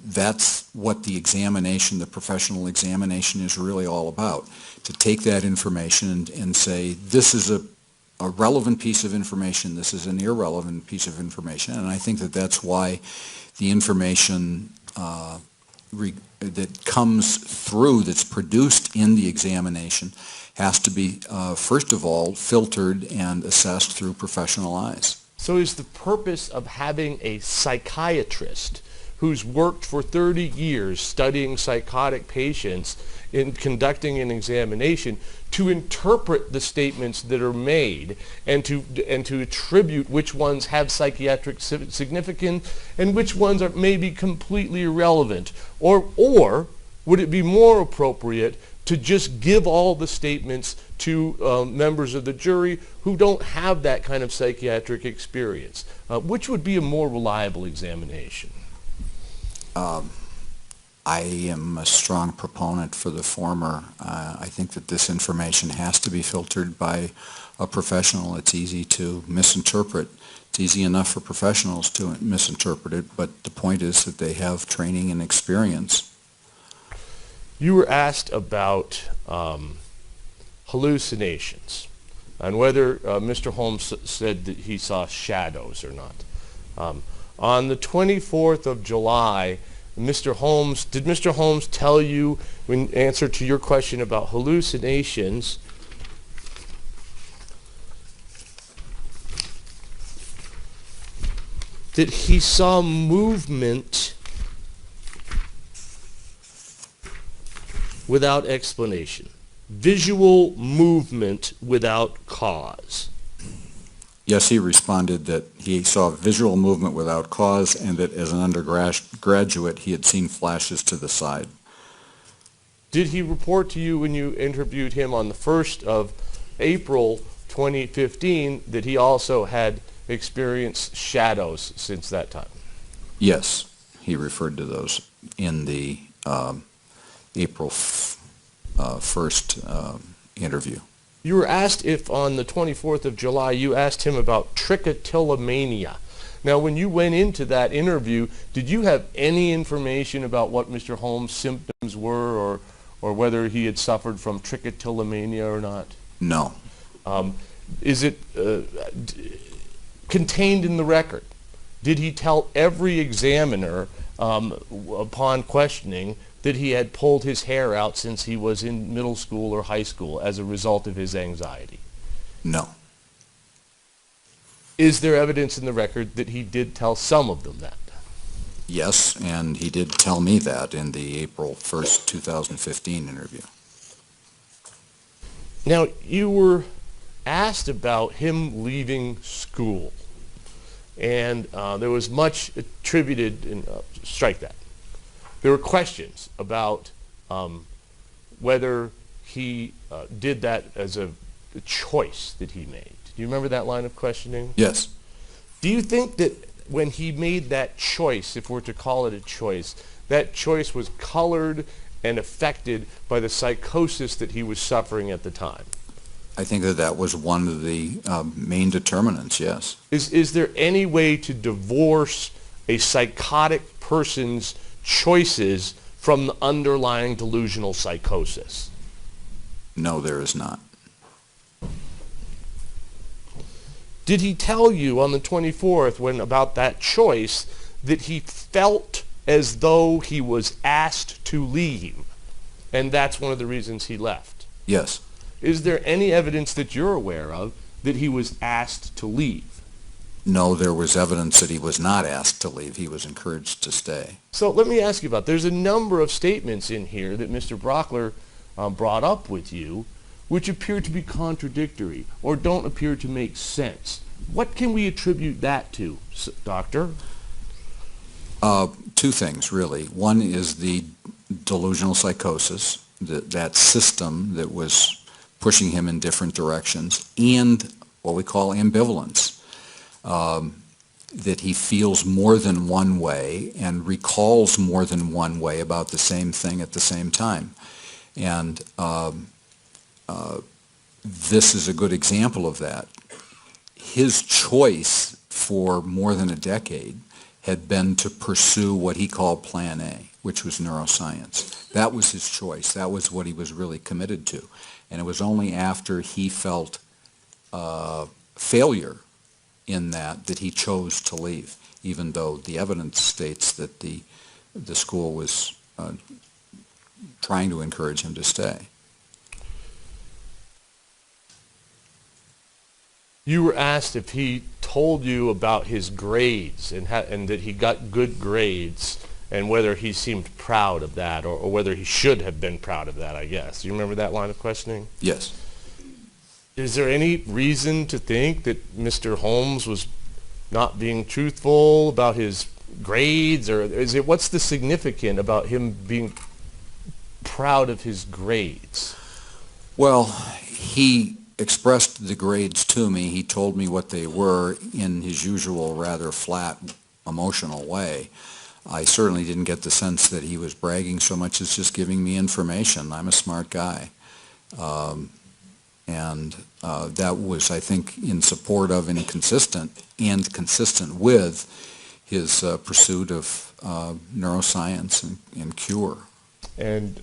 Speaker 6: that's what the examination, the professional examination, is really all about. To take that information and say, this is a relevant piece of information, this is an irrelevant piece of information. And I think that that's why the information that comes through, that's produced in the examination, has to be, first of all, filtered and assessed through professional eyes.
Speaker 2: So is the purpose of having a psychiatrist who's worked for 30 years studying psychotic patients in conducting an examination to interpret the statements that are made and to attribute which ones have psychiatric significance and which ones are maybe completely irrelevant? Or would it be more appropriate to just give all the statements to members of the jury who don't have that kind of psychiatric experience? Which would be a more reliable examination?
Speaker 6: I am a strong proponent for the former. I think that this information has to be filtered by a professional. It's easy to misinterpret. It's easy enough for professionals to misinterpret it, but the point is that they have training and experience.
Speaker 2: You were asked about hallucinations and whether Mr. Holmes said that he saw shadows or not. On the 24th of July, did Mr. Holmes tell you, in answer to your question about hallucinations, that he saw movement without explanation? Visual movement without cause.
Speaker 6: Yes, he responded that he saw visual movement without cause and that as an undergraduate he had seen flashes to the side.
Speaker 2: Did he report to you when you interviewed him on the 1st of April 2015 that he also had experienced shadows since that time?
Speaker 6: Yes, he referred to those in the April 1st interview.
Speaker 2: You were asked if on the 24th of July you asked him about trichotillomania. Now, when you went into that interview, did you have any information about what Mr. Holmes' symptoms were or whether he had suffered from trichotillomania or not?
Speaker 6: No.
Speaker 2: Is it contained in the record? Did he tell every examiner upon questioning that he had pulled his hair out since he was in middle school or high school as a result of his anxiety?
Speaker 6: No.
Speaker 2: Is there evidence in the record that he did tell some of them that?
Speaker 6: Yes, and he did tell me that in the April 1st, 2015 interview.
Speaker 2: Now, you were asked about him leaving school, and there was much attributed, strike that. There were questions about whether he did that as a choice that he made. Do you remember that line of questioning?
Speaker 6: Yes.
Speaker 2: Do you think that when he made that choice, if we're to call it a choice, that choice was colored and affected by the psychosis that he was suffering at the time?
Speaker 6: I think that that was one of the main determinants, yes.
Speaker 2: Is there any way to divorce a psychotic person's choices from the underlying delusional psychosis?
Speaker 6: No, there is not.
Speaker 2: Did he tell you on the 24th, when about that choice, that he felt as though he was asked to leave, and that's one of the reasons he left.
Speaker 6: Yes.
Speaker 2: Is there any evidence that you're aware of that he was asked to leave?
Speaker 6: No, there was evidence that he was not asked to leave. He was encouraged to stay.
Speaker 2: So let me ask you about, there's a number of statements in here that Mr. Brockler brought up with you which appear to be contradictory or don't appear to make sense. What can we attribute that to, Doctor?
Speaker 6: Two things, really. One is the delusional psychosis, that system that was pushing him in different directions, and what we call ambivalence, that he feels more than one way and recalls more than one way about the same thing at the same time. And this is a good example of that. His choice for more than a decade had been to pursue what he called Plan A, which was neuroscience. That was his choice. That was what he was really committed to. And it was only after he felt failure in that he chose to leave, even though the evidence states that the school was trying to encourage him to stay.
Speaker 2: You were asked if he told you about his grades and that he got good grades and whether he seemed proud of that or whether he should have been proud of that, I guess. Do you remember that line of questioning?
Speaker 6: Yes.
Speaker 2: Is there any reason to think that Mr. Holmes was not being truthful about his grades, or what's the significant about him being proud of his grades?
Speaker 6: Well, he expressed the grades to me. He told me what they were in his usual rather flat, emotional way. I certainly didn't get the sense that he was bragging so much as just giving me information. I'm a smart guy. And that was, I think, in support of and consistent with his pursuit of neuroscience and cure.
Speaker 2: And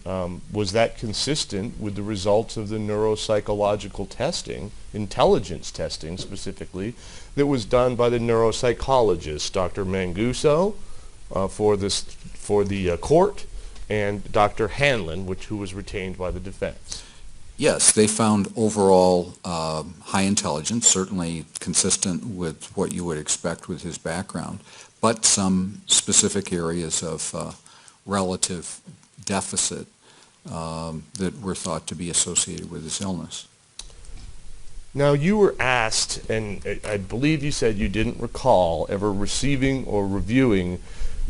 Speaker 2: was that consistent with the results of the neuropsychological testing, intelligence testing specifically, that was done by the neuropsychologist, Dr. Manguso, for the court, and Dr. Hanlon, who was retained by the defense?
Speaker 6: Yes, they found overall high intelligence, certainly consistent with what you would expect with his background, but some specific areas of relative deficit that were thought to be associated with his illness.
Speaker 2: Now, you were asked, and I believe you said you didn't recall ever receiving or reviewing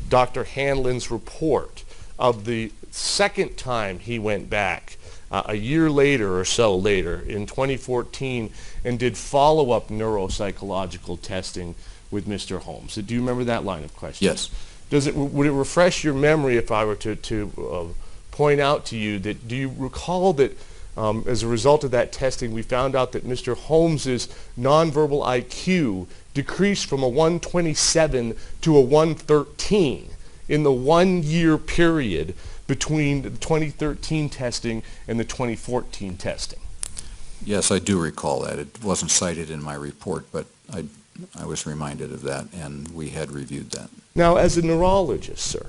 Speaker 2: Dr. Hanlon's report of the second time he went back a year later or so later in 2014 and did follow-up neuropsychological testing with Mr. Holmes. Do you remember that line of questioning?
Speaker 6: Yes.
Speaker 2: Would it refresh your memory if I were to point out to you that, do you recall that as a result of that testing we found out that Mr. Holmes's nonverbal IQ decreased from a 127 to a 113 in the 1 year period between the 2013 testing and the 2014 testing?
Speaker 6: Yes, I do recall that. It wasn't cited in my report, but I was reminded of that, and we had reviewed that.
Speaker 2: Now, as a neurologist, sir,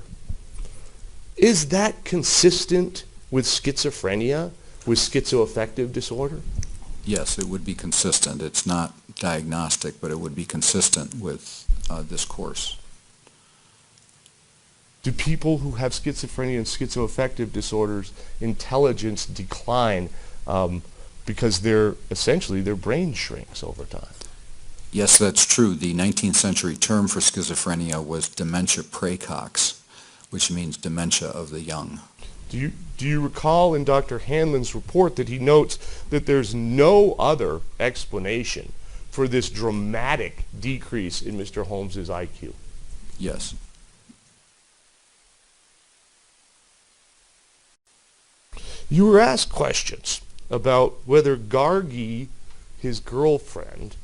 Speaker 2: is that consistent with schizophrenia, with schizoaffective disorder?
Speaker 6: Yes, it would be consistent. It's not diagnostic, but it would be consistent with this course.
Speaker 2: Do people who have schizophrenia and schizoaffective disorders intelligence decline because their brain shrinks over time?
Speaker 6: Yes, that's true. The 19th century term for schizophrenia was dementia praecox, which means dementia of the young.
Speaker 2: Do you recall in Dr. Hanlon's report that he notes that there's no other explanation for this dramatic decrease in Mr. Holmes's IQ?
Speaker 6: Yes.
Speaker 2: You were asked questions about whether Gargi, his girlfriend,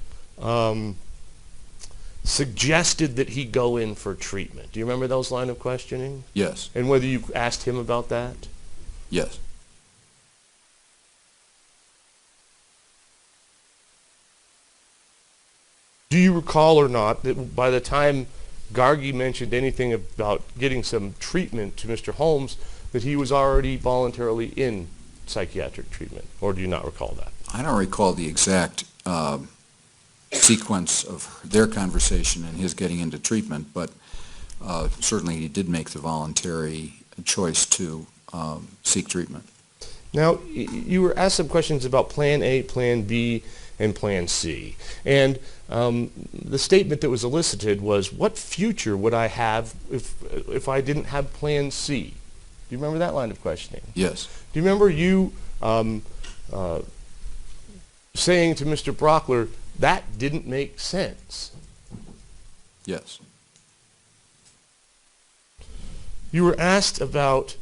Speaker 2: suggested that he go in for treatment. Do you remember those line of questioning?
Speaker 6: Yes.
Speaker 2: And whether you asked him about that?
Speaker 6: Yes.
Speaker 2: Do you recall or not that by the time Gargi mentioned anything about getting some treatment to Mr. Holmes, that he was already voluntarily in psychiatric treatment, or do you not recall that?
Speaker 6: I don't recall the exact sequence of their conversation and his getting into treatment, but certainly he did make the voluntary choice to seek treatment.
Speaker 2: Now, you were asked some questions about Plan A, Plan B, and Plan C. And the statement that was elicited was, what future would I have if I didn't have Plan C? Do you remember that line of questioning?
Speaker 6: Yes.
Speaker 2: Do you remember you saying to Mr. Brockler, that didn't make sense?
Speaker 6: Yes.
Speaker 2: You were asked about,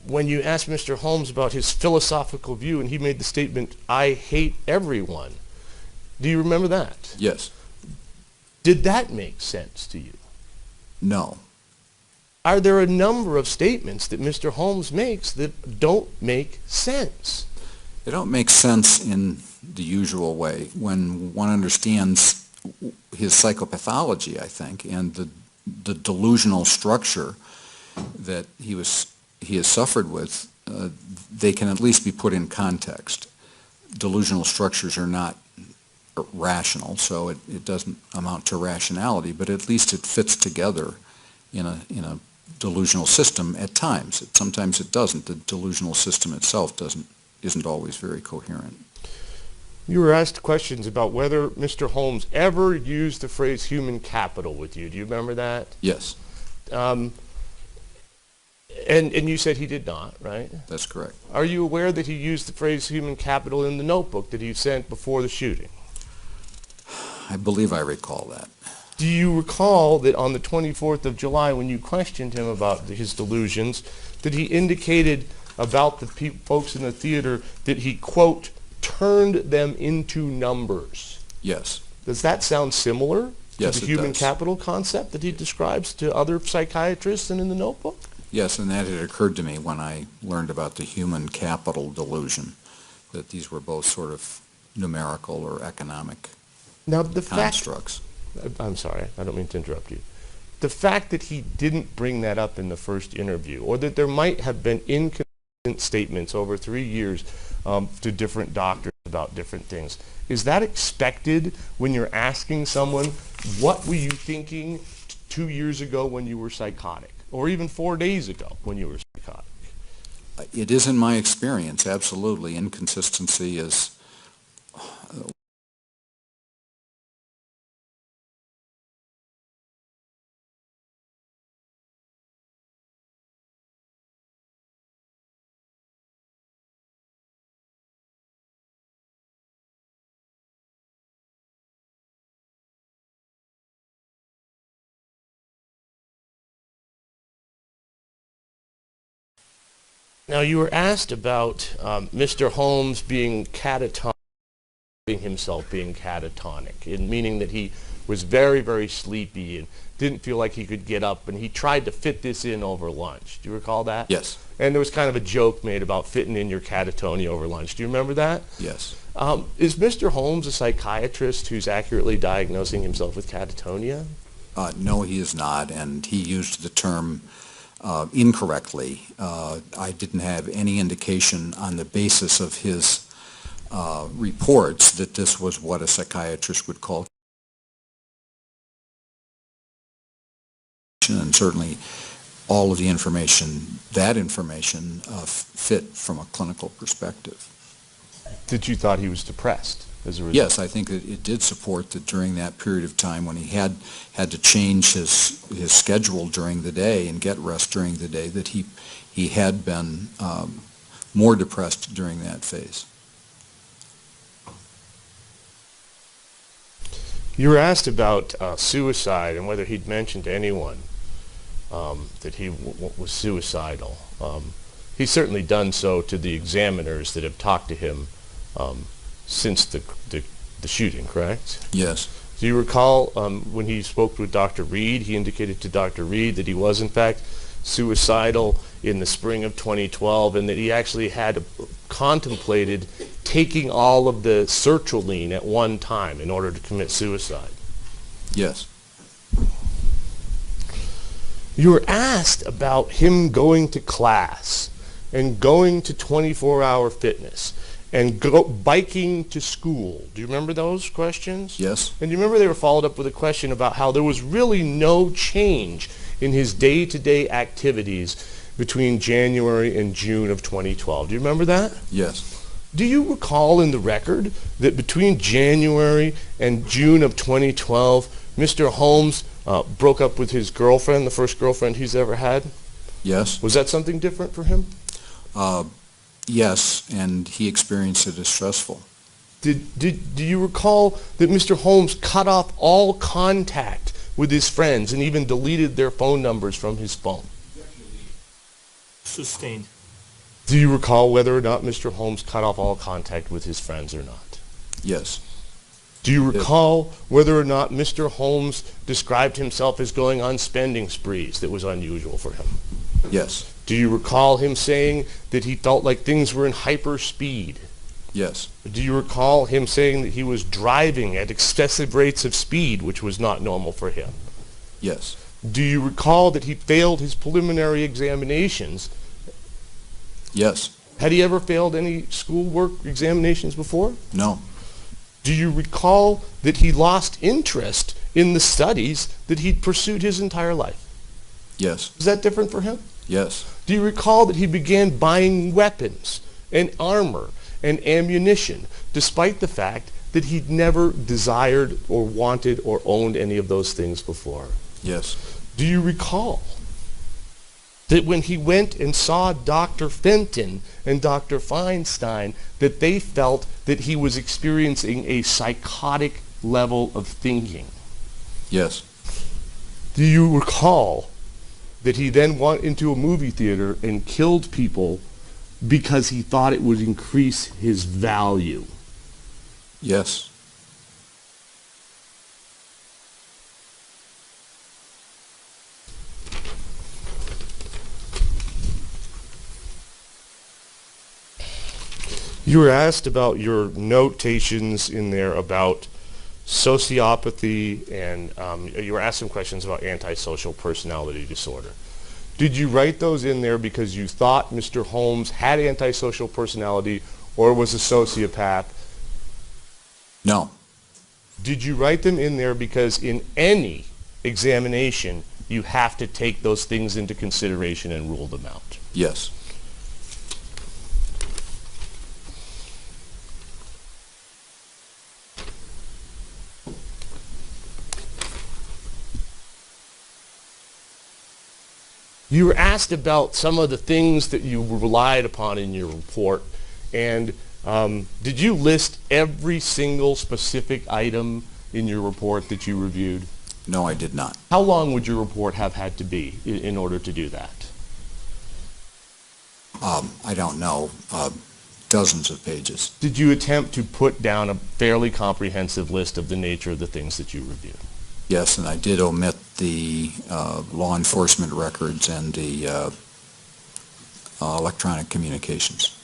Speaker 2: when you asked Mr. Holmes about his philosophical view, and he made the statement, I hate everyone. Do you remember that?
Speaker 6: Yes.
Speaker 2: Did that make sense to you?
Speaker 6: No.
Speaker 2: Are there a number of statements that Mr. Holmes makes that don't make sense?
Speaker 6: They don't make sense in the usual way. When one understands his psychopathology, I think, and the delusional structure that he has suffered with, they can at least be put in context. Delusional structures are not rational, so it doesn't amount to rationality, but at least it fits together in a delusional system at times. Sometimes it doesn't. The delusional system itself isn't always very coherent.
Speaker 2: You were asked questions about whether Mr. Holmes ever used the phrase human capital with you. Do you remember that?
Speaker 6: Yes.
Speaker 2: And you said he did not, right?
Speaker 6: That's correct.
Speaker 2: Are you aware that he used the phrase human capital in the notebook that he sent before the shooting?
Speaker 6: I believe I recall that.
Speaker 2: Do you recall that on the 24th of July, when you questioned him about his delusions, that he indicated about the folks in the theater that he, quote, turned them into numbers?
Speaker 6: Yes.
Speaker 2: Does that sound similar
Speaker 6: Yes,
Speaker 2: to the
Speaker 6: it
Speaker 2: human
Speaker 6: does.
Speaker 2: capital concept that he describes to other psychiatrists and in the notebook?
Speaker 6: Yes, and that had occurred to me when I learned about the human capital delusion, that these were both sort of numerical or economic
Speaker 2: Now, the fact...
Speaker 6: constructs.
Speaker 2: I'm sorry, I don't mean to interrupt you. The fact that he didn't bring that up in the first interview, or that there might have been inconsistent statements over 3 years to different doctors about different things, is that expected when you're asking someone, what were you thinking 2 years ago when you were psychotic? Or even 4 days ago when you were psychotic?
Speaker 6: It is in my experience, absolutely. Inconsistency is
Speaker 2: Now, you were asked about Mr. Holmes being catatonic, himself being catatonic, meaning that he was very, very sleepy and didn't feel like he could get up, and he tried to fit this in over lunch. Do you recall that?
Speaker 6: Yes.
Speaker 2: And there was kind of a joke made about fitting in your catatonia over lunch. Do you remember that?
Speaker 6: Yes.
Speaker 2: Is Mr. Holmes a psychiatrist who's accurately diagnosing himself with catatonia?
Speaker 6: No, he is not, and he used the term incorrectly. I didn't have any indication on the basis of his reports that this was what a psychiatrist would call, and certainly all of the information, that information fit from a clinical perspective.
Speaker 2: That you thought he was depressed as a result?
Speaker 6: Yes, I think that it did support that during that period of time when he had to change his schedule during the day and get rest during the day, that he had been more depressed during that phase.
Speaker 2: You were asked about suicide and whether he'd mentioned to anyone that he was suicidal. He's certainly done so to the examiners that have talked to him since the shooting, correct?
Speaker 6: Yes.
Speaker 2: Do you recall when he spoke with Dr. Reed, he indicated to Dr. Reed that he was in fact suicidal in the spring of 2012 and that he actually had contemplated taking all of the sertraline at one time in order to commit suicide?
Speaker 6: Yes.
Speaker 2: You were asked about him going to class and going to 24-hour fitness and biking to school. Do you remember those questions?
Speaker 6: Yes.
Speaker 2: And you remember they were followed up with a question about how there was really no change in his day-to-day activities between January and June of 2012. Do you remember that?
Speaker 6: Yes.
Speaker 2: Do you recall in the record that between January and June of 2012, Mr. Holmes broke up with his girlfriend, the first girlfriend he's ever had?
Speaker 6: Yes.
Speaker 2: Was that something different for him?
Speaker 6: Yes, and he experienced it as stressful.
Speaker 2: Do you recall that Mr. Holmes cut off all contact with his friends and even deleted their phone numbers from his phone?
Speaker 1: Sustained.
Speaker 2: Do you recall whether or not Mr. Holmes cut off all contact with his friends or not?
Speaker 6: Yes.
Speaker 2: Do you recall whether or not Mr. Holmes described himself as going on spending sprees that was unusual for him?
Speaker 6: Yes.
Speaker 2: Do you recall him saying that he felt like things were in hyper speed?
Speaker 6: Yes.
Speaker 2: Do you recall him saying that he was driving at excessive rates of speed, which was not normal for him?
Speaker 6: Yes.
Speaker 2: Do you recall that he failed his preliminary examinations?
Speaker 6: Yes.
Speaker 2: Had he ever failed any schoolwork examinations before?
Speaker 6: No.
Speaker 2: Do you recall that he lost interest in the studies that he'd pursued his entire life?
Speaker 6: Yes.
Speaker 2: Is that different for him?
Speaker 6: Yes.
Speaker 2: Do you recall that he began buying weapons and armor and ammunition, despite the fact that he'd never desired or wanted or owned any of those things before?
Speaker 6: Yes.
Speaker 2: Do you recall that when he went and saw Dr. Fenton and Dr. Feinstein, that they felt that he was experiencing a psychotic level of thinking?
Speaker 6: Yes.
Speaker 2: Do you recall that he then went into a movie theater and killed people because he thought it would increase his value?
Speaker 6: Yes.
Speaker 2: You were asked about your notations in there about sociopathy, and you were asked some questions about antisocial personality disorder. Did you write those in there because you thought Mr. Holmes had antisocial personality or was a sociopath?
Speaker 6: No.
Speaker 2: Did you write them in there because in any examination you have to take those things into consideration and rule them out?
Speaker 6: Yes.
Speaker 2: You were asked about some of the things that you relied upon in your report, and did you list every single specific item in your report that you reviewed?
Speaker 6: No, I did not.
Speaker 2: How long would your report have had to be in order to do that?
Speaker 6: I don't know. Dozens of pages.
Speaker 2: Did you attempt to put down a fairly comprehensive list of the nature of the things that you reviewed?
Speaker 6: Yes, and I did omit the law enforcement records and the electronic communications.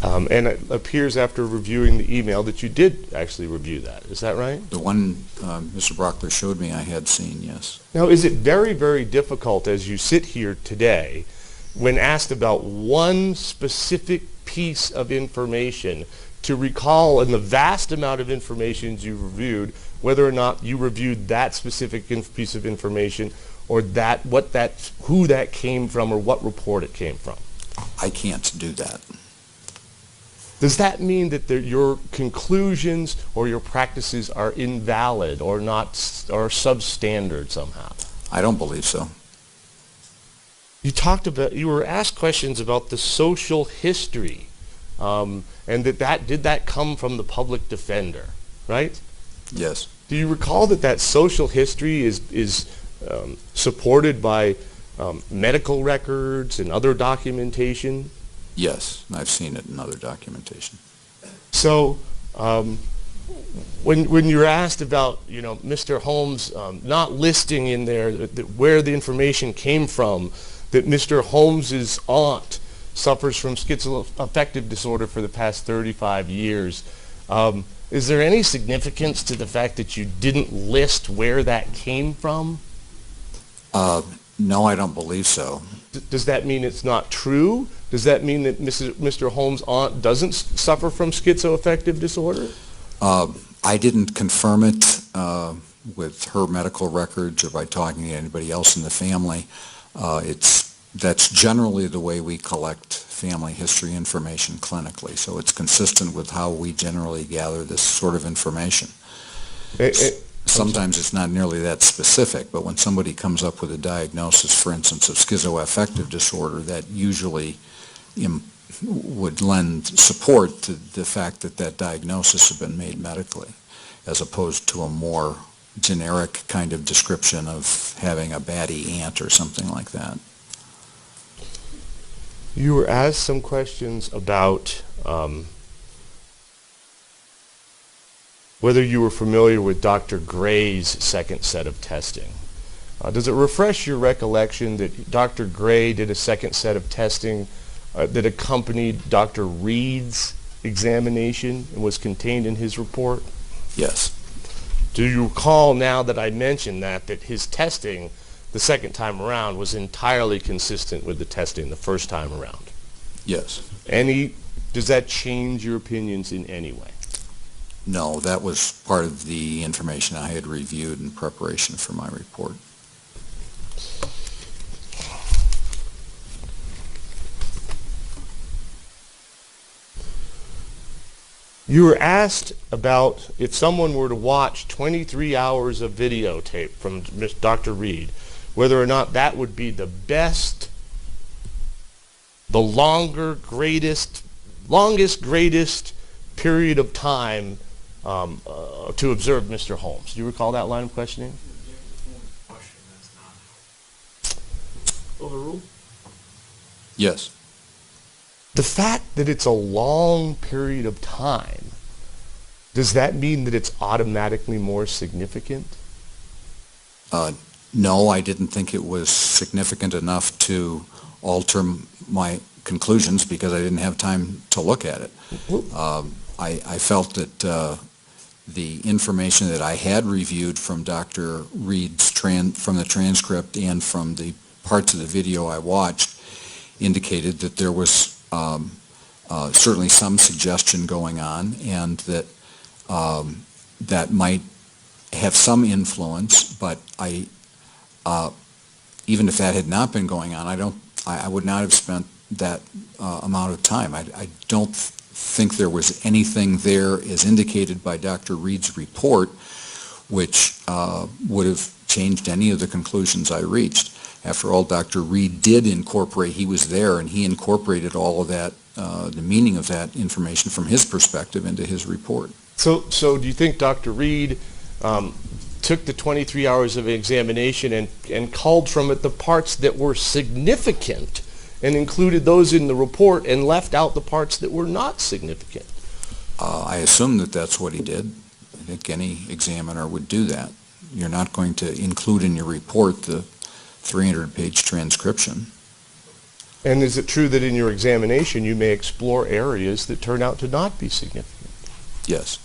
Speaker 2: And it appears after reviewing the email that you did actually review that. Is that right?
Speaker 6: The one Mr. Brockler showed me I had seen, yes.
Speaker 2: Now, is it very, very difficult as you sit here today, when asked about one specific piece of information, to recall in the vast amount of information you reviewed, whether or not you reviewed that specific piece of information or who that came from or what report it came from?
Speaker 6: I can't do that.
Speaker 2: Does that mean that your conclusions or your practices are invalid or not, or substandard somehow?
Speaker 6: I don't believe so.
Speaker 2: You were asked questions about the social history, and did that come from the public defender, right?
Speaker 6: Yes.
Speaker 2: Do you recall that social history is supported by medical records and other documentation?
Speaker 6: Yes, I've seen it in other documentation.
Speaker 2: So when you're asked about, Mr. Holmes not listing in there where the information came from, that Mr. Holmes's aunt suffers from schizoaffective disorder for the past 35 years, is there any significance to the fact that you didn't list where that came from?
Speaker 6: No, I don't believe so.
Speaker 2: Does that mean it's not true? Does that mean that Mr. Holmes' aunt doesn't suffer from schizoaffective disorder?
Speaker 6: I didn't confirm it with her medical records or by talking to anybody else in the family. That's generally the way we collect family history information clinically, so it's consistent with how we generally gather this sort of information. Sometimes it's not nearly that specific, but when somebody comes up with a diagnosis, for instance, of schizoaffective disorder, that usually would lend support to the fact that that diagnosis has been made medically, as opposed to a more generic kind of description of having a batty aunt or something like that.
Speaker 2: You were asked some questions about whether you were familiar with Dr. Gray's second set of testing. Does it refresh your recollection that Dr. Gray did a second set of testing that accompanied Dr. Reed's examination and was contained in his report?
Speaker 6: Yes.
Speaker 2: Do you recall, now that I mentioned that his testing the second time around was entirely consistent with the testing the first time around?
Speaker 6: Yes.
Speaker 2: Does that change your opinions in any way?
Speaker 6: No, that was part of the information I had reviewed in preparation for my report.
Speaker 2: You were asked about if someone were to watch 23 hours of videotape from Dr. Reed, whether or not that would be the best, the longest, greatest period of time to observe Mr. Holmes. Do you recall that line of questioning?
Speaker 1: Overruled?
Speaker 6: Yes.
Speaker 2: The fact that it's a long period of time, does that mean that it's automatically more significant?
Speaker 6: No, I didn't think it was significant enough to alter my conclusions because I didn't have time to look at it. I felt that the information that I had reviewed from Dr. Reed's from the transcript and from the parts of the video I watched indicated that there was certainly some suggestion going on, and that that might have some influence, but even if that had not been going on, I would not have spent that amount of time. I don't think there was anything there as indicated by Dr. Reed's report which would have changed any of the conclusions I reached. After all, Dr. Reed did incorporate, he was there, and he incorporated all of that, the meaning of that information from his perspective into his report.
Speaker 2: So do you think Dr. Reed took the 23 hours of examination and culled from it the parts that were significant and included those in the report and left out the parts that were not significant?
Speaker 6: I assume that that's what he did. I think any examiner would do that. You're not going to include in your report the 300-page transcription.
Speaker 2: And is it true that in your examination you may explore areas that turn out to not be significant?
Speaker 6: Yes.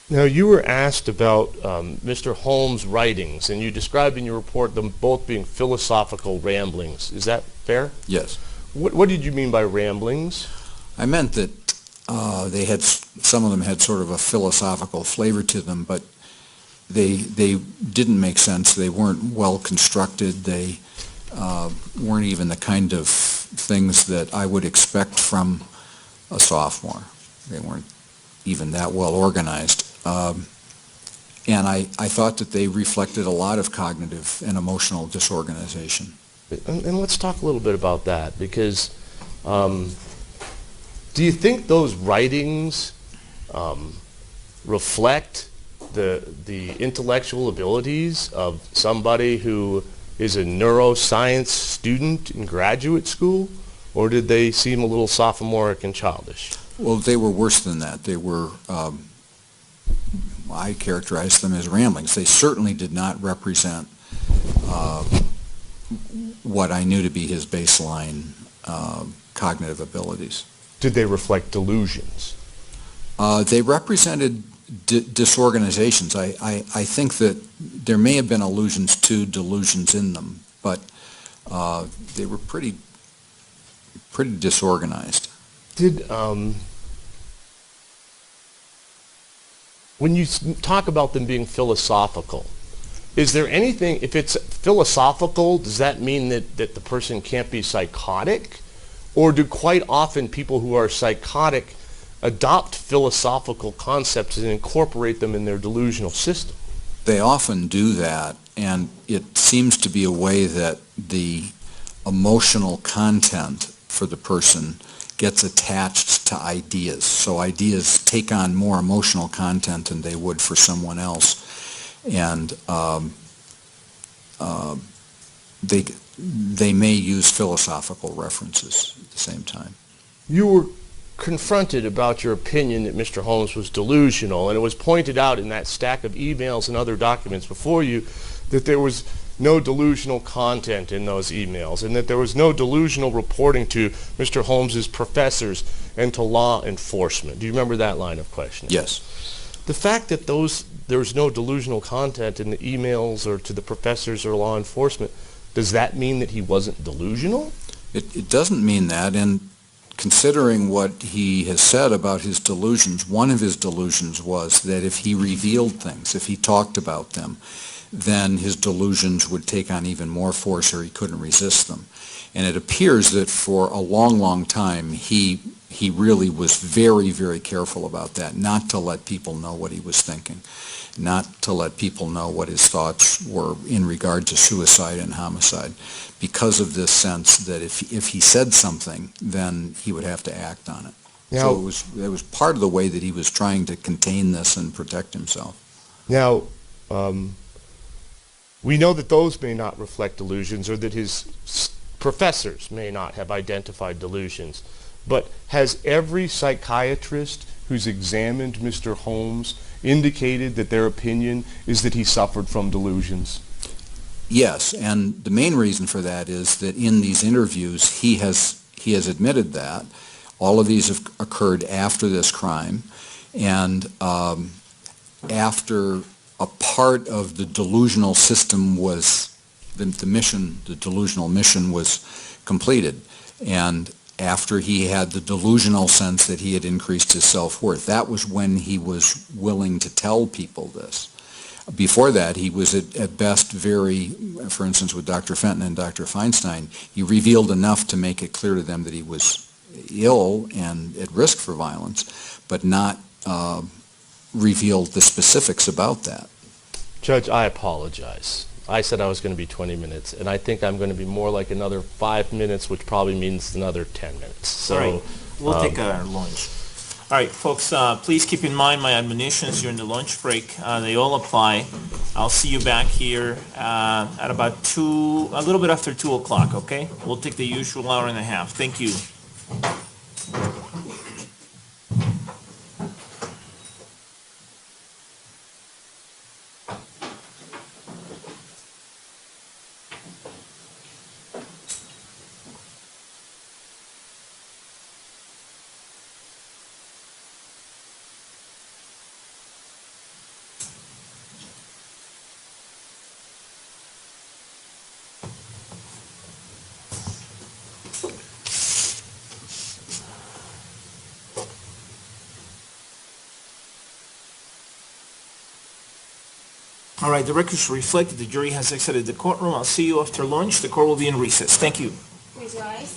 Speaker 2: Now, you were asked about Mr. Holmes' writings, and you described in your report them both being philosophical ramblings. Is that fair?
Speaker 6: Yes.
Speaker 2: What did you mean by ramblings?
Speaker 6: I meant that some of them had sort of a philosophical flavor to them, but they didn't make sense. They weren't well constructed. They weren't even the kind of things that I would expect from a sophomore. They weren't even that well organized. And I thought that they reflected a lot of cognitive and emotional disorganization.
Speaker 2: And let's talk a little bit about that, because do you think those writings reflect the intellectual abilities of somebody who is a neuroscience student in graduate school, or did they seem a little sophomoric and childish?
Speaker 6: Well, they were worse than that. They were, I characterized them as ramblings. They certainly did not represent what I knew to be his baseline cognitive abilities.
Speaker 2: Did they reflect delusions?
Speaker 6: They represented disorganizations. I think that there may have been allusions to delusions in them, but they were pretty disorganized.
Speaker 2: Did when you talk about them being philosophical, is there anything, if it's philosophical, does that mean that the person can't be psychotic? Or do quite often people who are psychotic adopt philosophical concepts and incorporate them in their delusional system?
Speaker 6: They often do that, and it seems to be a way that the emotional content for the person gets attached to ideas. So ideas take on more emotional content than they would for someone else. And they may use philosophical references at the same time.
Speaker 2: You were confronted about your opinion that Mr. Holmes was delusional, and it was pointed out in that stack of emails and other documents before you that there was no delusional content in those emails, and that there was no delusional reporting to Mr. Holmes's professors and to law enforcement. Do you remember that line of questioning?
Speaker 6: Yes.
Speaker 2: The fact that there was no delusional content in the emails or to the professors or law enforcement, does that mean that he wasn't delusional?
Speaker 6: It doesn't mean that, and considering what he has said about his delusions, one of his delusions was that if he revealed things, if he talked about them, then his delusions would take on even more force or he couldn't resist them. And it appears that for a long, long time, he really was very, very careful about that, not to let people know what he was thinking, not to let people know what his thoughts were in regard to suicide and homicide, because of this sense that if he said something, then he would have to act on it.
Speaker 2: Now,
Speaker 6: So it was part of the way that he was trying to contain this and protect himself.
Speaker 2: Now, we know that those may not reflect delusions, or that his professors may not have identified delusions. But has every psychiatrist who's examined Mr. Holmes indicated that their opinion is that he suffered from delusions?
Speaker 6: Yes, and the main reason for that is that in these interviews, he has admitted that. All of these have occurred after this crime, and after a part of the delusional system was, the delusional mission was completed, and after he had the delusional sense that he had increased his self-worth, that was when he was willing to tell people this. Before that, he was at best very, for instance, with Dr. Fenton and Dr. Feinstein, he revealed enough to make it clear to them that he was ill and at risk for violence, but not revealed the specifics about that.
Speaker 2: Judge, I apologize. I said I was going to be 20 minutes, and I think I'm going to be more like another 5 minutes, which probably means another 10 minutes. So,
Speaker 1: All right, we'll take our lunch. All right, folks, please keep in mind my admonitions during the lunch break. They all apply. I'll see you back here at about a little bit after 2 o'clock, okay? We'll take the usual hour and a half. Thank you. All right, the records reflect that the jury has exited the courtroom. I'll see you after lunch. The court will be in recess. Thank you.
Speaker 7: Please rise.